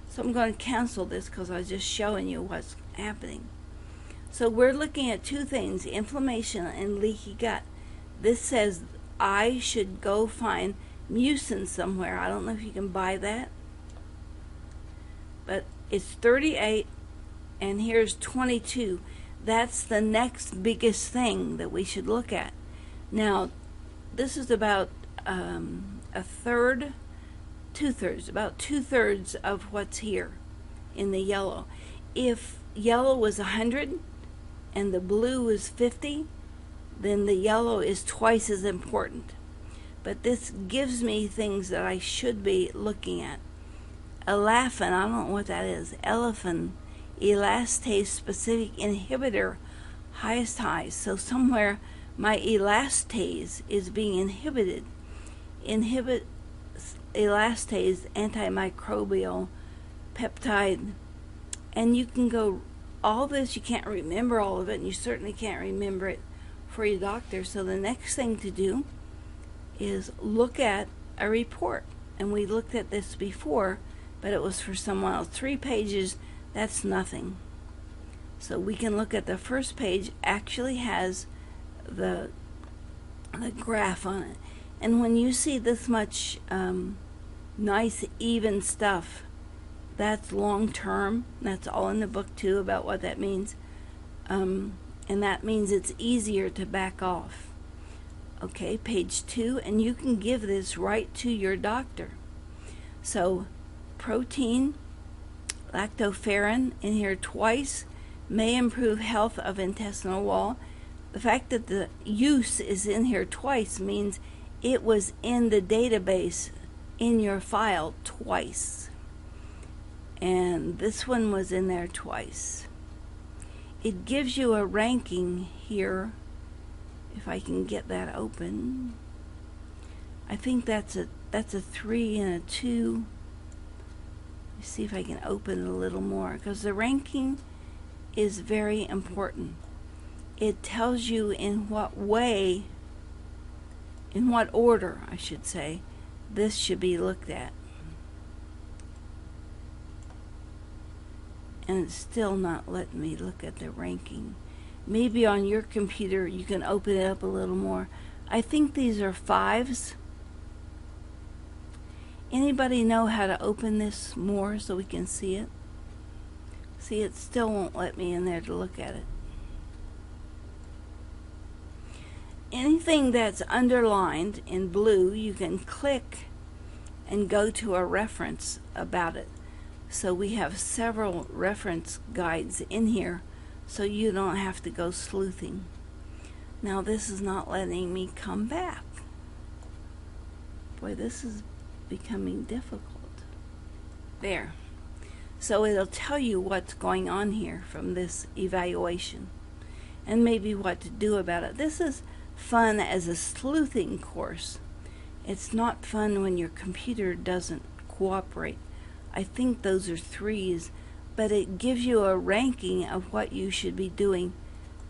So I'm going to cancel this because I was just showing you what's happening. So we're looking at two things, inflammation and leaky gut. This says I should go find mucin somewhere. I don't know if you can buy that, but it's 38 and here's 22. That's the next biggest thing that we should look at. Now, this is about about two-thirds of what's here in the yellow. If yellow was 100 and the blue is 50, then the yellow is twice as important. But this gives me things that I should be looking at. Elafin, I don't know what that is. Elafin, elastase specific inhibitor, highest highs. So somewhere my elastase is being inhibited. Inhibit elastase, antimicrobial peptide. And you can go, all this, you can't remember all of it, and you certainly can't remember it for your doctor. So the next thing to do is look at a report. And we looked at this before, but it was for someone else. 3 pages, that's nothing. So we can look at the first page, actually has the graph on it. And when you see this much nice, even stuff, that's long term. That's all in the book too about what that means. And that means it's easier to back off. Okay, page 2, and you can give this right to your doctor. So protein, lactoferrin in here twice may improve health of intestinal wall. The fact that the use is in here twice means it was in the database in your file twice. And this one was in there twice. It gives you a ranking here, if I can get that open. I think that's a 3 and a 2. See if I can open it a little more, because the ranking is very important. It tells you in what way, in what order, I should say, this should be looked at. And it's still not letting me look at the ranking. Maybe on your computer you can open it up a little more. I think these are 5s. Anybody know how to open this more so we can see it? See, it still won't let me in there to look at it. Anything that's underlined in blue, you can click and go to a reference about it. So we have several reference guides in here, so you don't have to go sleuthing. Now this is not letting me come back. Boy, this is becoming difficult. There. So it'll tell you what's going on here from this evaluation, and maybe what to do about it. This is fun as a sleuthing course. It's not fun when your computer doesn't cooperate. I think those are 3s, but it gives you a ranking of what you should be doing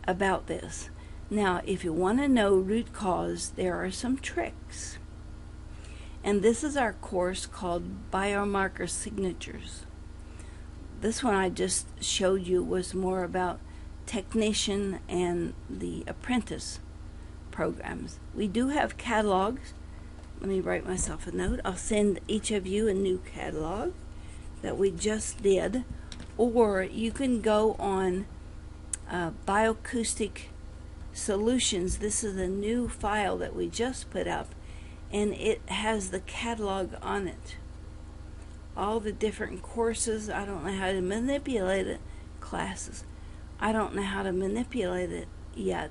about this. Now, if you want to know root cause, there are some tricks. And this is our course called Biomarker Signatures. This one I just showed you was more about technician and the apprentice programs. We do have catalogs. Let me write myself a note. I'll send each of you a new catalog that we just did, or you can go on BioAcoustic Solutions. This is a new file that we just put up, and it has the catalog on it. All the different courses. I don't know how to manipulate it. Classes. I don't know how to manipulate it yet,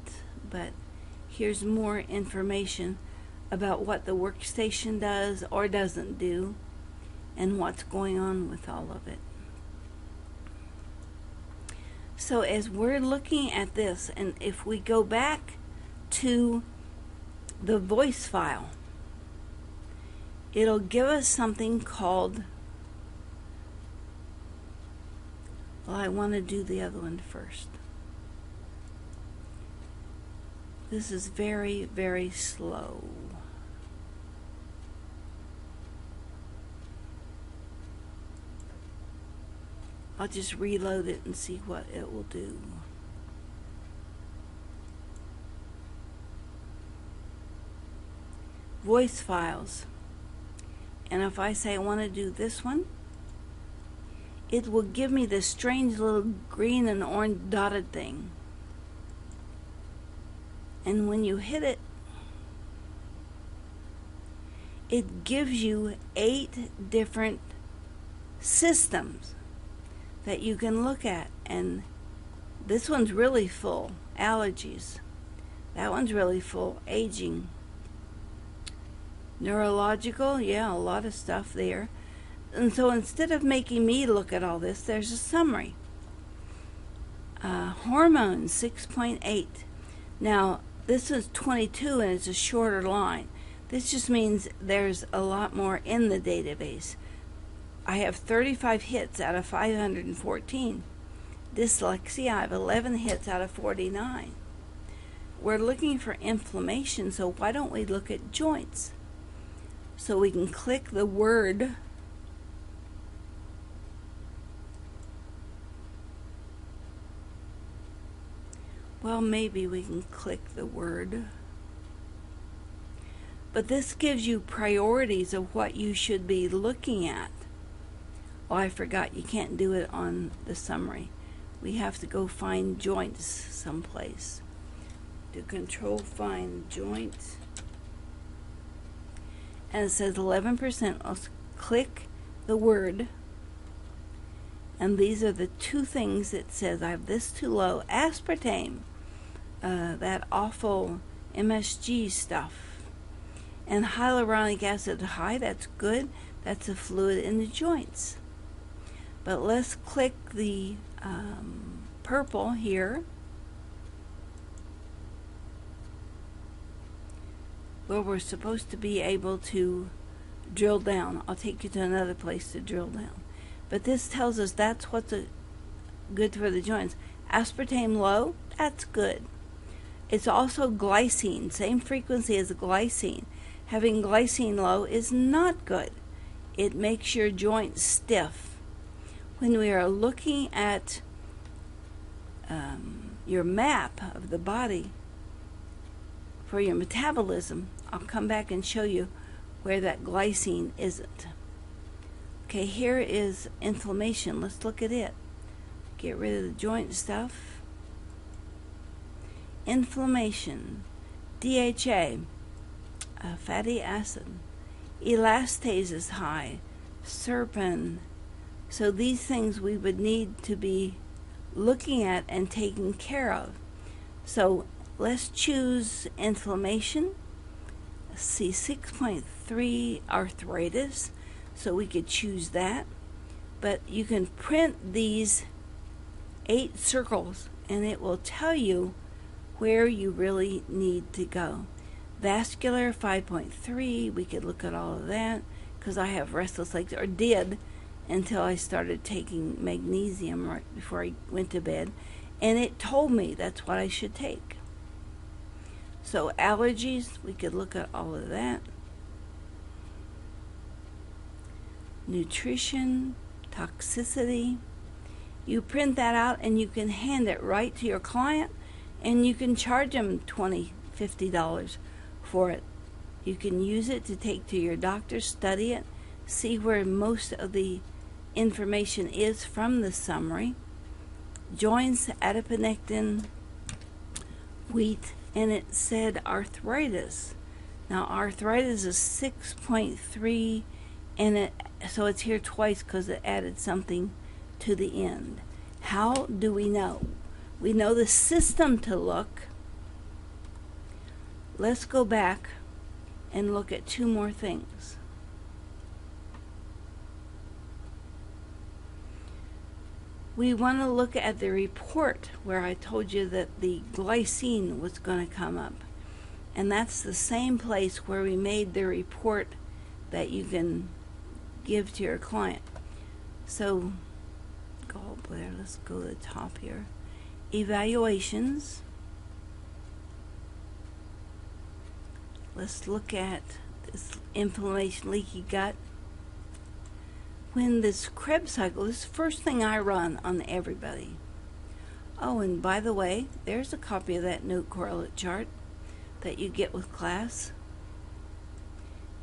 but here's more information about what the workstation does or doesn't do, and what's going on with all of it. So as we're looking at this, and if we go back to the voice file, it'll give us something called, well, I want to do the other one first. This is very, very slow. I'll just reload it and see what it will do. Voice files. And if I say I want to do this one, it will give me this strange little green and orange dotted thing. And when you hit it, it gives you 8 different systems that you can look at. And this one's really full. Allergies. That one's really full. Aging. Neurological. Yeah, a lot of stuff there. And so instead of making me look at all this, there's a summary. Hormones, 6.8. Now, this is 22 and it's a shorter line. This just means there's a lot more in the database. I have 35 hits out of 514. Dyslexia, I have 11 hits out of 49. We're looking for inflammation, so why don't we look at joints? So we can click the word. Well, maybe we can click the word. But this gives you priorities of what you should be looking at. Oh, I forgot, you can't do it on the summary. We have to go find joints someplace. Do control find joints. And it says 11%. Let's click the word. And these are the 2 things it says. I have this too low. Aspartame. That awful MSG stuff. And hyaluronic acid high. That's good. That's a fluid in the joints. But let's click the purple here, where we're supposed to be able to drill down. I'll take you to another place to drill down. but this tells us that's what's good for the joints. Aspartame low, that's good. It's also glycine, same frequency as glycine. Having glycine low is not good. It makes your joints stiff. When we are looking at your map of the body for your metabolism, I'll come back and show you where that glycine isn't. Okay, here is inflammation. Let's look at it. Get rid of the joint stuff. Inflammation, DHA, fatty acid, elastase is high, serpin. So these things we would need to be looking at and taking care of. So let's choose inflammation. See, 6.3 arthritis, so we could choose that. But you can print these 8 circles and it will tell you where you really need to go. Vascular 5.3, we could look at all of that because I have restless legs, or did until I started taking magnesium right before I went to bed, and it told me that's what I should take. So allergies, we could look at all of that. Nutrition, toxicity. You print that out and you can hand it right to your client, and you can charge them $20, $50 for it. You can use it to take to your doctor, study it, see where most of the information is from the summary. Joints, adiponectin, wheat, and it said arthritis. Now arthritis is 6.3, and so it's here twice because it added something to the end. How do we know? We know the system to look. Let's go back and look at 2 more things. We want to look at the report where I told you that the glycine was going to come up. And that's the same place where we made the report that you can give to your client. So, gallbladder, let's go to the top here. Evaluations. Let's look at this inflammation, leaky gut. When this Krebs cycle, this is the first thing I run on everybody. Oh, and by the way, there's a copy of that note correlate chart that you get with class.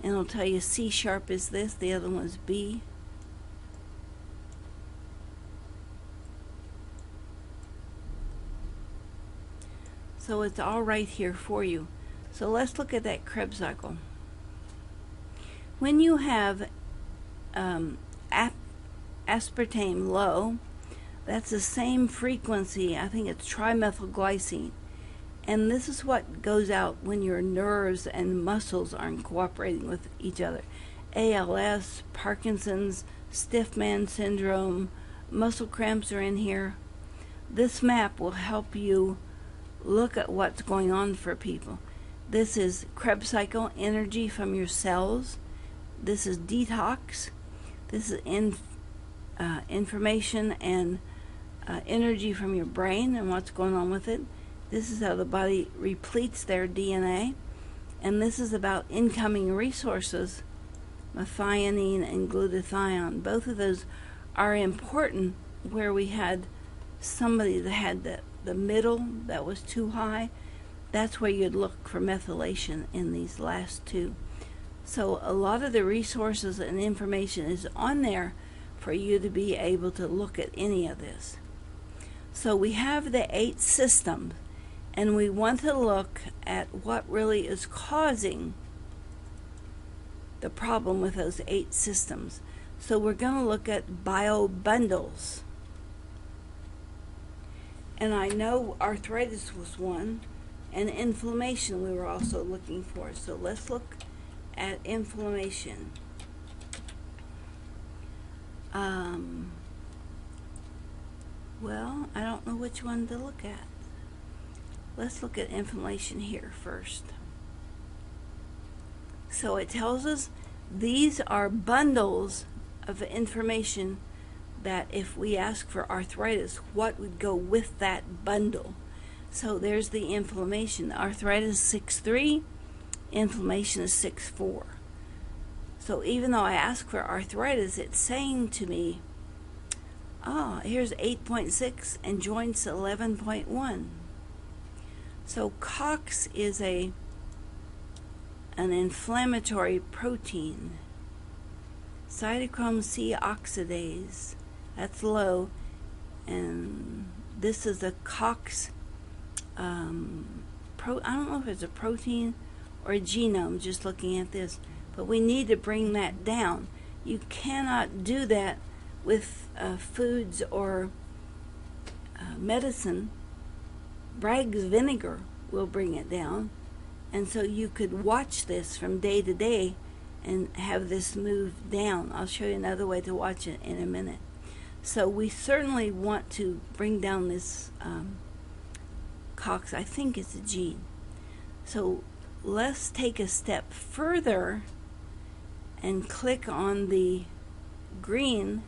And it'll tell you C sharp is this, the other one is B. So it's all right here for you. So let's look at that Krebs cycle. When you have aspartame low, that's the same frequency. I think it's trimethylglycine. And this is what goes out when your nerves and muscles aren't cooperating with each other. ALS, Parkinson's, stiff man syndrome, muscle cramps are in here. This map will help you look at what's going on for people. This is Krebs cycle, energy from your cells. This is detox. This is information and energy from your brain and what's going on with it. This is how the body repletes their DNA. And this is about incoming resources, methionine and glutathione. Both of those are important where we had somebody that had the middle that was too high. That's where you'd look for methylation in these last 2. So a lot of the resources and information is on there for you to be able to look at any of this. So we have the 8 systems, and we want to look at what really is causing the problem with those 8 systems. So we're going to look at biobundles. And I know arthritis was one, and inflammation we were also looking for. So let's look at inflammation. Well, I don't know which one to look at. Let's look at inflammation here first. So it tells us these are bundles of information that if we ask for arthritis, what would go with that bundle? So there's the inflammation. Arthritis is 6.3, inflammation is 6.4. So even though I ask for arthritis, it's saying to me, here's 8.6 and joints 11.1. So COX is an inflammatory protein. Cytochrome C oxidase, that's low, and this is a COX. I don't know if it's a protein or a genome, just looking at this, but we need to bring that down. You cannot do that with foods or medicine. Bragg's vinegar will bring it down, and so you could watch this from day to day and have this move down. I'll show you another way to watch it in a minute. So we certainly want to bring down this COX. I think it's a gene. So let's take a step further and click on the green,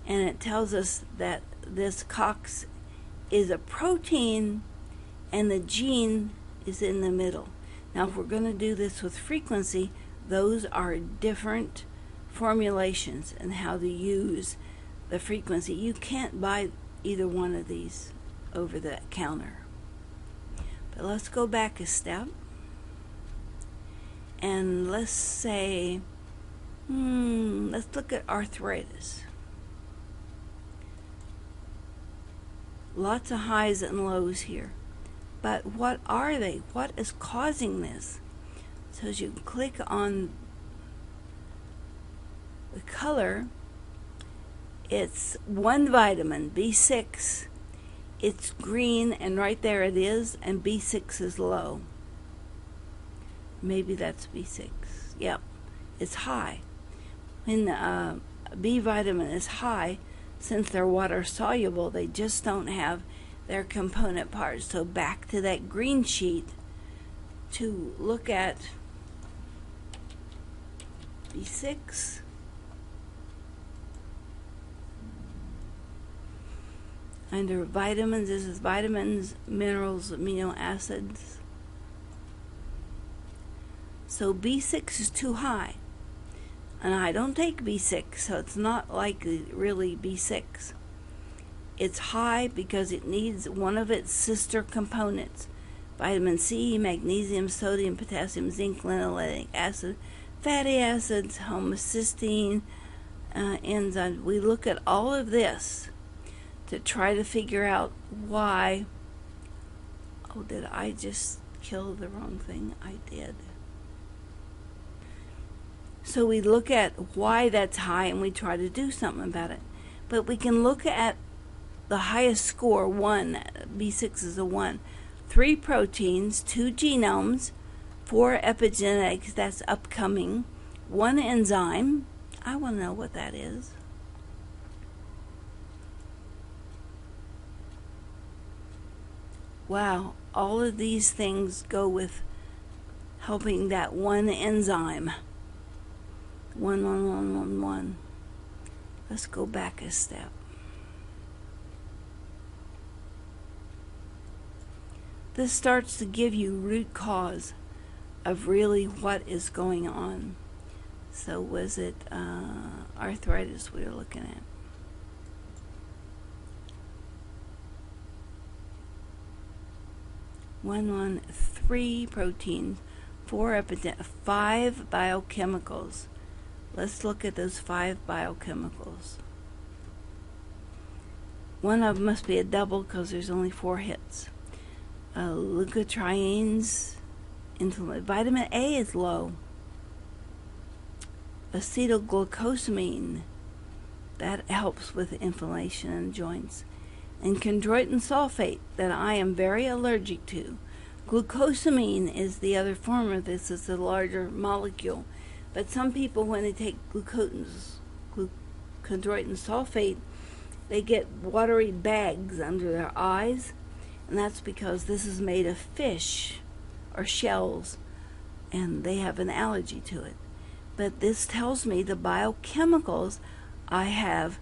and it tells us that this COX is a protein and the gene is in the middle. Now if we're going to do this with frequency, those are different formulations and how to use the frequency. You can't buy either one of these over the counter. But let's go back a step, and let's say, let's look at arthritis. Lots of highs and lows here. But what are they? What is causing this? So as you click on the color, it's one vitamin, B6. It's green, and right there it is, and B6 is low. Maybe that's B6. Yep, it's high. When B vitamin is high, since they're water soluble, they just don't have their component parts. So back to that green sheet to look at B6. Under vitamins, this is vitamins, minerals, amino acids. So B6 is too high. And I don't take B6, so it's not like really B6. It's high because it needs one of its sister components. Vitamin C, magnesium, sodium, potassium, zinc, linoleic acid, fatty acids, homocysteine, enzymes. We look at all of this to try to figure out why. Oh, did I just kill the wrong thing? I did. So we look at why that's high and we try to do something about it. But we can look at the highest score, 1. B6 is a 1. 3 proteins, 2 genomes, 4 epigenetics, that's upcoming, 1 enzyme. I want to know what that is. Wow, all of these things go with helping that one enzyme. 1, 1, 1, 1, 1. Let's go back a step. This starts to give you root cause of really what is going on. So was it arthritis we were looking at? One, 3 proteins, 4 epigenetics, 5 biochemicals. Let's look at those 5 biochemicals. One of them must be a double because there's only 4 hits. Leukotrienes, vitamin A is low. Acetylglucosamine, that helps with inflammation in joints. And chondroitin sulfate, that I am very allergic to. Glucosamine is the other form of this. It's a larger molecule. But some people, when they take chondroitin sulfate, they get watery bags under their eyes. And that's because this is made of fish or shells, and they have an allergy to it. But this tells me the biochemicals I have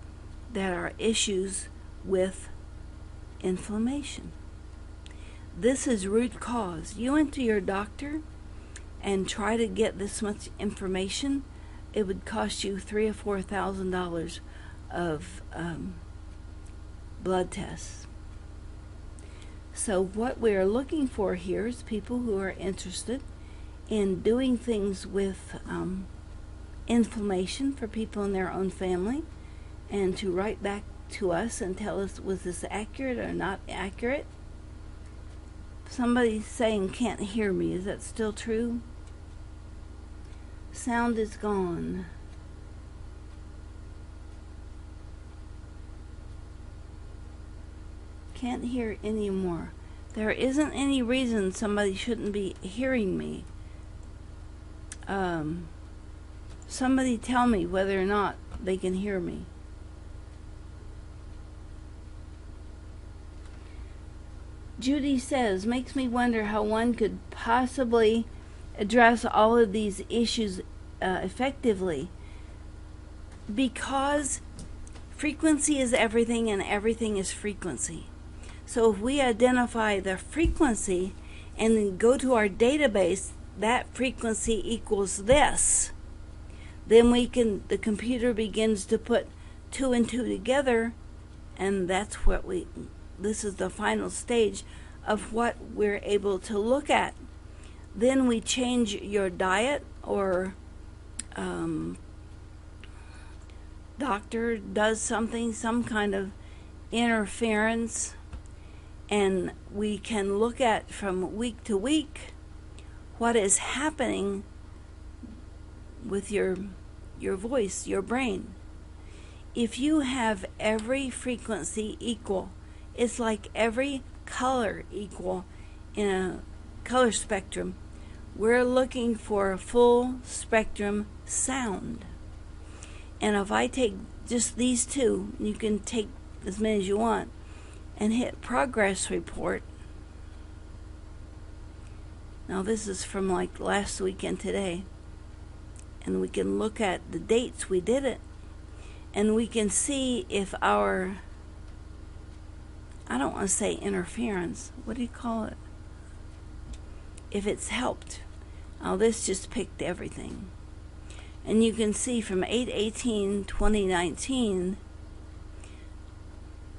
that are issues with inflammation. This is root cause. You went to your doctor and try to get this much information, it would cost you $3,000 or $4,000 of blood tests. So what we're looking for here is people who are interested in doing things with inflammation for people in their own family, and to write back to us and tell us, was this accurate or not accurate? Somebody's saying can't hear me. Is that still true? Sound is gone. Can't hear anymore. There isn't any reason somebody shouldn't be hearing me. Somebody tell me whether or not they can hear me. Judy says, makes me wonder how one could possibly address all of these issues effectively, because frequency is everything and everything is frequency. So if we identify the frequency and then go to our database, that frequency equals this, then the computer begins to put 2 and 2 together, and that's what this is the final stage of what we're able to look at. Then we change your diet, or doctor does something, some kind of interference, and we can look at from week to week what is happening with your voice, your brain. If you have every frequency equal, it's like every color equal in a color spectrum. We're looking for a full spectrum sound. And if I take just these two, you can take as many as you want, and hit progress report. Now this is from like last week and today. And we can look at the dates we did it. And we can see if our, I don't want to say interference, what do you call it? If it's helped. Now this just picked everything. And you can see from 8/18/2019,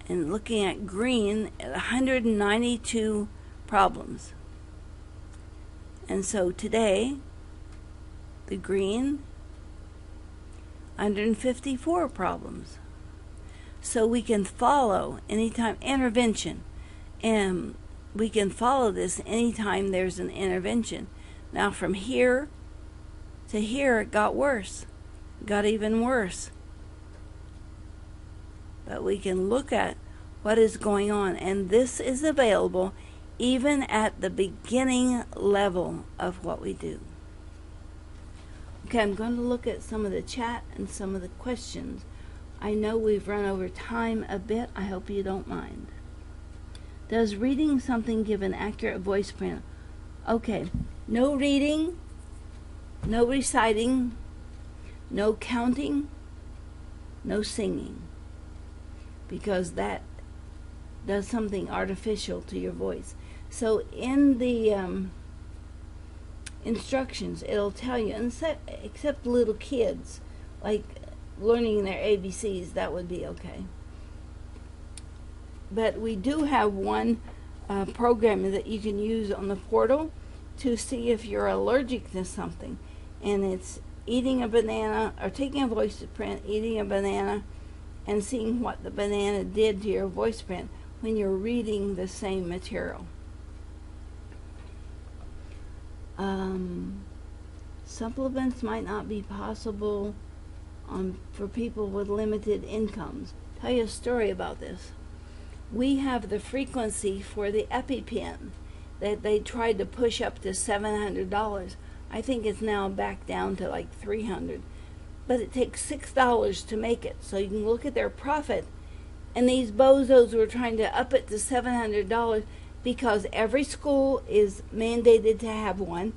and looking at green, 192 problems. And so today, the green, 154 problems. So we can follow anytime intervention, and we can follow this anytime there's an intervention. Now from here to here, it got worse, got even worse. But we can look at what is going on, and this is available even at the beginning level of what we do. Okay, I'm going to look at some of the chat and some of the questions. I know we've run over time a bit. I hope you don't mind. Does reading something give an accurate voice print? Okay, no reading, no reciting, no counting, no singing, because that does something artificial to your voice. So in the instructions, it'll tell you, except little kids, like learning their ABCs, that would be okay. But we do have one program that you can use on the portal to see if you're allergic to something. And it's eating a banana, or taking a voice print, eating a banana, and seeing what the banana did to your voice print when you're reading the same material. Supplements might not be possible for people with limited incomes. Tell you a story about this. We have the frequency for the EpiPen that they tried to push up to $700. I think it's now back down to like $300. But it takes $6 to make it. So you can look at their profit. And these bozos were trying to up it to $700 because every school is mandated to have one.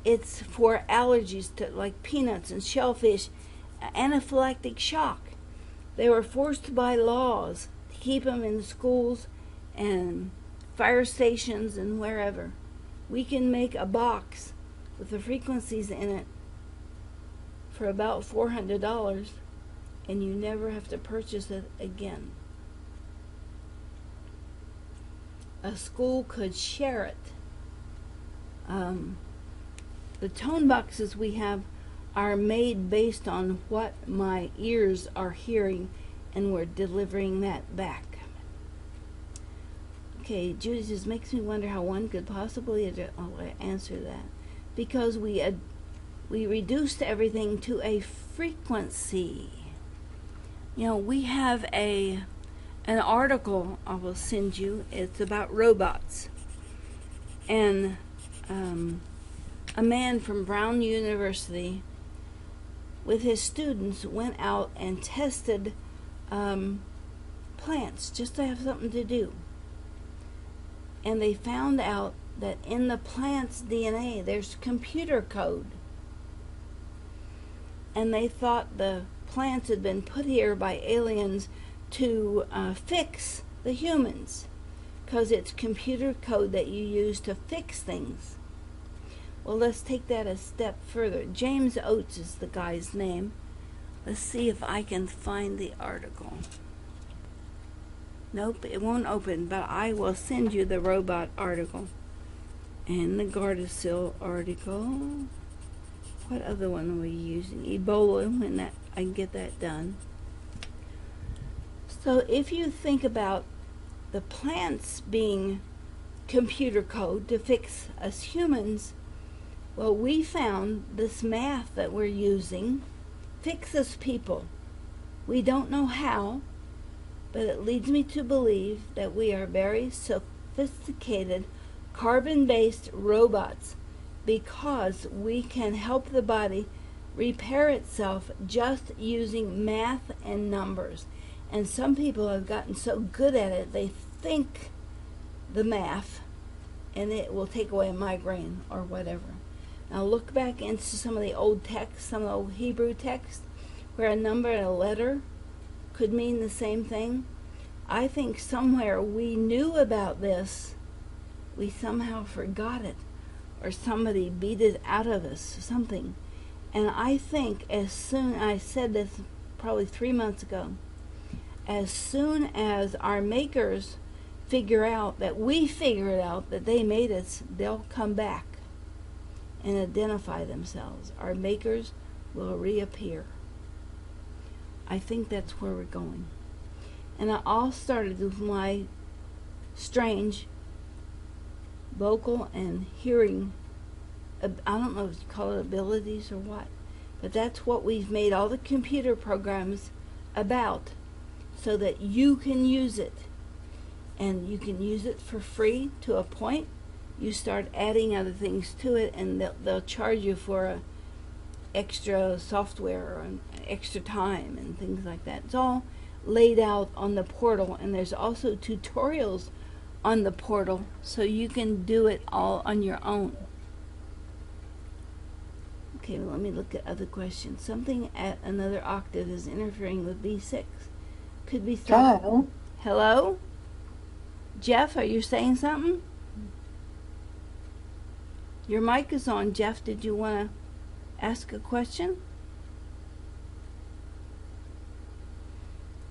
It's for allergies to like peanuts and shellfish, anaphylactic shock. They were forced by laws to keep them in schools and fire stations and wherever. We can make a box with the frequencies in it for about $400, and you never have to purchase it again. A school could share it. The tone boxes we have are made based on what my ears are hearing, and we're delivering that back. Okay, Judy just makes me wonder how one could possibly answer that. Because we reduced everything to a frequency. You know, we have an article I will send you. It's about robots. And a man from Brown University with his students went out and tested plants just to have something to do. And they found out that in the plant's DNA there's computer code. And they thought the plants had been put here by aliens to fix the humans, because it's computer code that you use to fix things. Well, let's take that a step further. James Oates is the guy's name. Let's see if I can find the article. Nope, it won't open, but I will send you the robot article. And the Gardasil article. What other one are we using? Ebola, when that I can get that done. So if you think about the plants being computer code to fix us humans, well, we found this math that we're using fixes people. We don't know how, but it leads me to believe that we are very sophisticated carbon-based robots, because we can help the body repair itself just using math and numbers. And some people have gotten so good at it, they think the math, and it will take away a migraine or whatever. Now look back into some of the old texts, some of the old Hebrew texts, where a number and a letter could mean the same thing. I think somewhere we knew about this, we somehow forgot it, or somebody beat it out of us, or something. And I think as soon, I said this probably 3 months ago, as soon as our makers figure out that we figured out that they made us, they'll come back and identify themselves. Our makers will reappear. I think that's where we're going. And it all started with my strange vocal and hearing, I don't know if you call it abilities or what, but that's what we've made all the computer programs about, so that you can use it. And you can use it for free to a point. You start adding other things to it, and they'll charge you for extra software or extra time and things like that. It's all laid out on the portal, and there's also tutorials on the portal, so you can do it all on your own. Okay, well, let me look at other questions. Something at another octave is interfering with B6. Could be Hello. Hello? Jeff, are you saying something? Your mic is on, Jeff. Did you want to ask a question?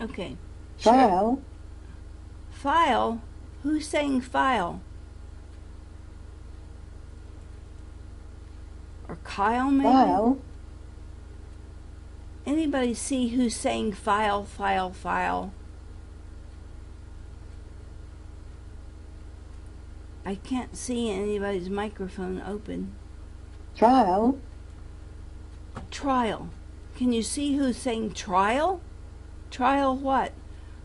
Okay. File. File? Who's saying file? Or Kyle, maybe? File. Anybody see who's saying file, file, file? I can't see anybody's microphone open. Trial. Trial. Can you see who's saying trial? Trial what?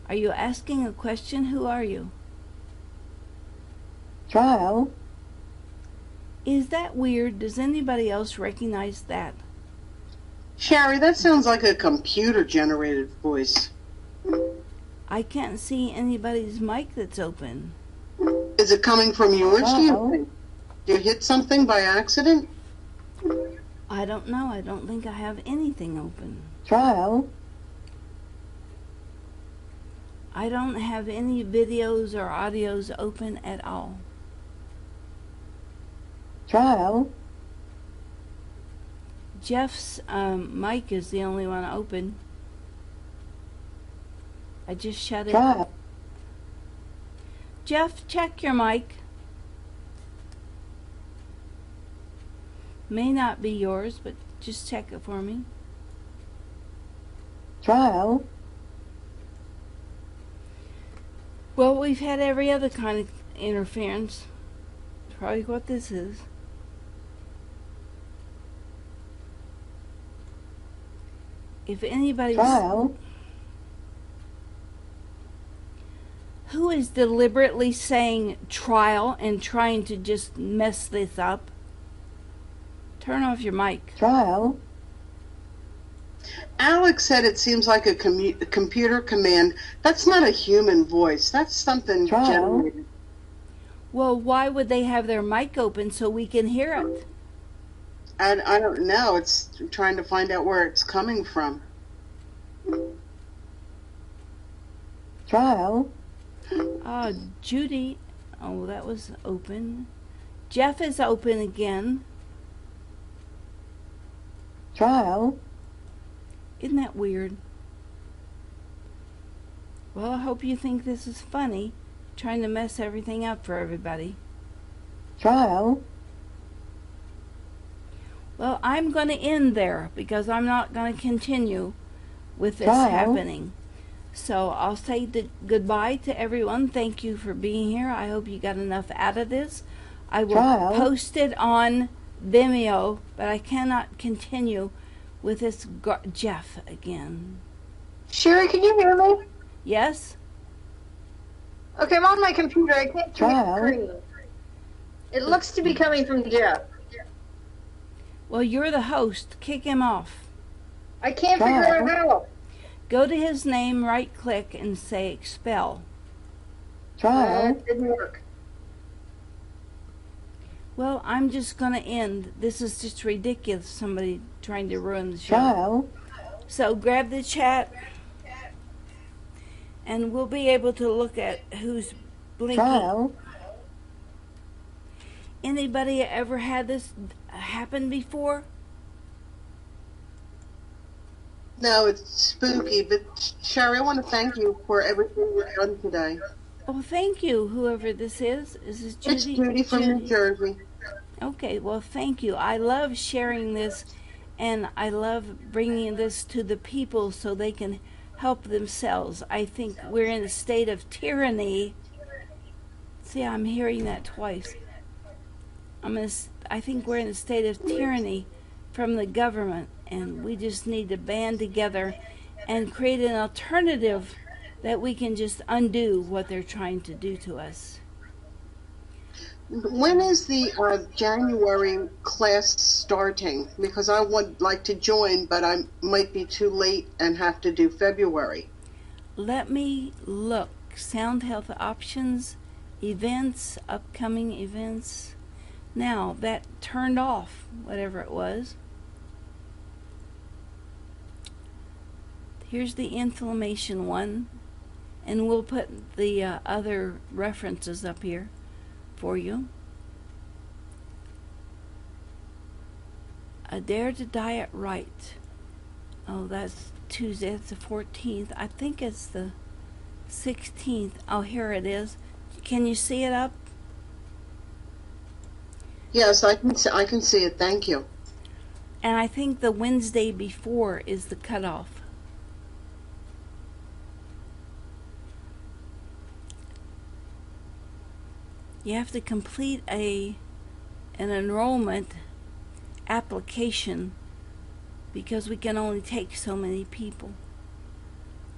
Are you asking a question? Who are you? Trial. Is that weird? Does anybody else recognize that? Sharry, that sounds like a computer-generated voice. I can't see anybody's mic that's open. Is it coming from yours, do you think? Did you hit something by accident? I don't know. I don't think I have anything open. Trial. I don't have any videos or audios open at all. Trial. Jeff's mic is the only one open. I just shut it. Trial. Jeff, check your mic. May not be yours, but just check it for me. Trial. Well, we've had every other kind of interference. Probably what this is. If anybody's... Trial. Who is deliberately saying trial and trying to just mess this up? Turn off your mic. Trial. Alex said it seems like a computer command. That's not a human voice. That's something Trial. generated. Well, why would they have their mic open so we can hear it? And I don't know. It's trying to find out where it's coming from. Trial. Judy. Oh, that was open. Jeff is open again. Trial. Isn't that weird? Well, I hope you think this is funny, trying to mess everything up for everybody. Trial. Well, I'm going to end there because I'm not going to continue with this Trial. happening. So I'll say goodbye to everyone. Thank you for being here. I hope you got enough out of this. I will Trial. post it on Vimeo, but I cannot continue with this Jeff again. Sherry, can you hear me? Yes? Okay, I'm on my computer. I can't see the Trial. screen. It looks to be coming from Jeff. Well, you're the host. Kick him off. I can't Trial. figure out how. Go to his name, right-click, and say expel. Trial. It didn't work. Well, I'm just going to end. This is just ridiculous, somebody trying to ruin the show. Trial. So grab the chat, and we'll be able to look at who's blinking. Trial. Anybody ever had this happen before? No, it's spooky. But Sherry, I want to thank you for everything you've done today. Oh, thank you, whoever this is. Is this Judy? It's Judy from New Jersey. Okay, well, thank you. I love sharing this, and I love bringing this to the people so they can help themselves. I think we're in a state of tyranny. See, I'm hearing that twice. I think we're in a state of tyranny from the government, and we just need to band together and create an alternative that we can just undo what they're trying to do to us. When is the January class starting? Because I would like to join, but I might be too late and have to do February. Let me look. Sound health options, events, upcoming events. Now, that turned off, whatever it was. Here's the inflammation one, and we'll put the other references up here for you. A Dare to Diet Right. Oh, that's Tuesday. That's the 14th. I think it's the 16th. Oh, here it is. Can you see it up? Yes, I can see it. Thank you. And I think the Wednesday before is the cutoff. You have to complete an enrollment application because we can only take so many people.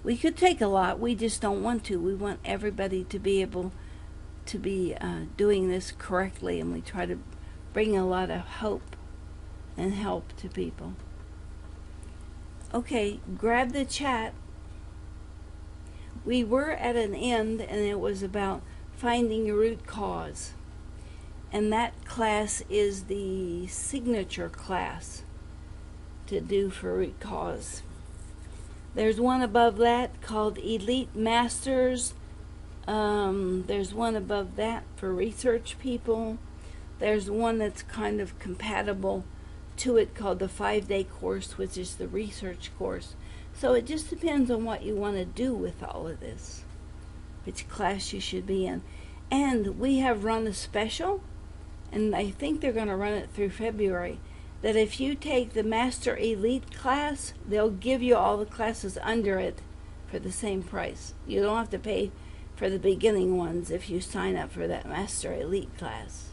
We could take a lot, we just don't want to. We want everybody to be able to be doing this correctly, and we try to bring a lot of hope and help to people. Okay, grab the chat. We were at an end, and it was about finding a root cause. And that class is the signature class to do for root cause. There's one above that called Elite Masters. There's one above that for research people. There's one that's kind of compatible to it called the 5-day course, which is the research course. So it just depends on what you want to do with all of this, which class you should be in. And we have run a special, and I think they're going to run it through February, that if you take the Master Elite class, they'll give you all the classes under it for the same price. You don't have to pay for the beginning ones if you sign up for that Master Elite class.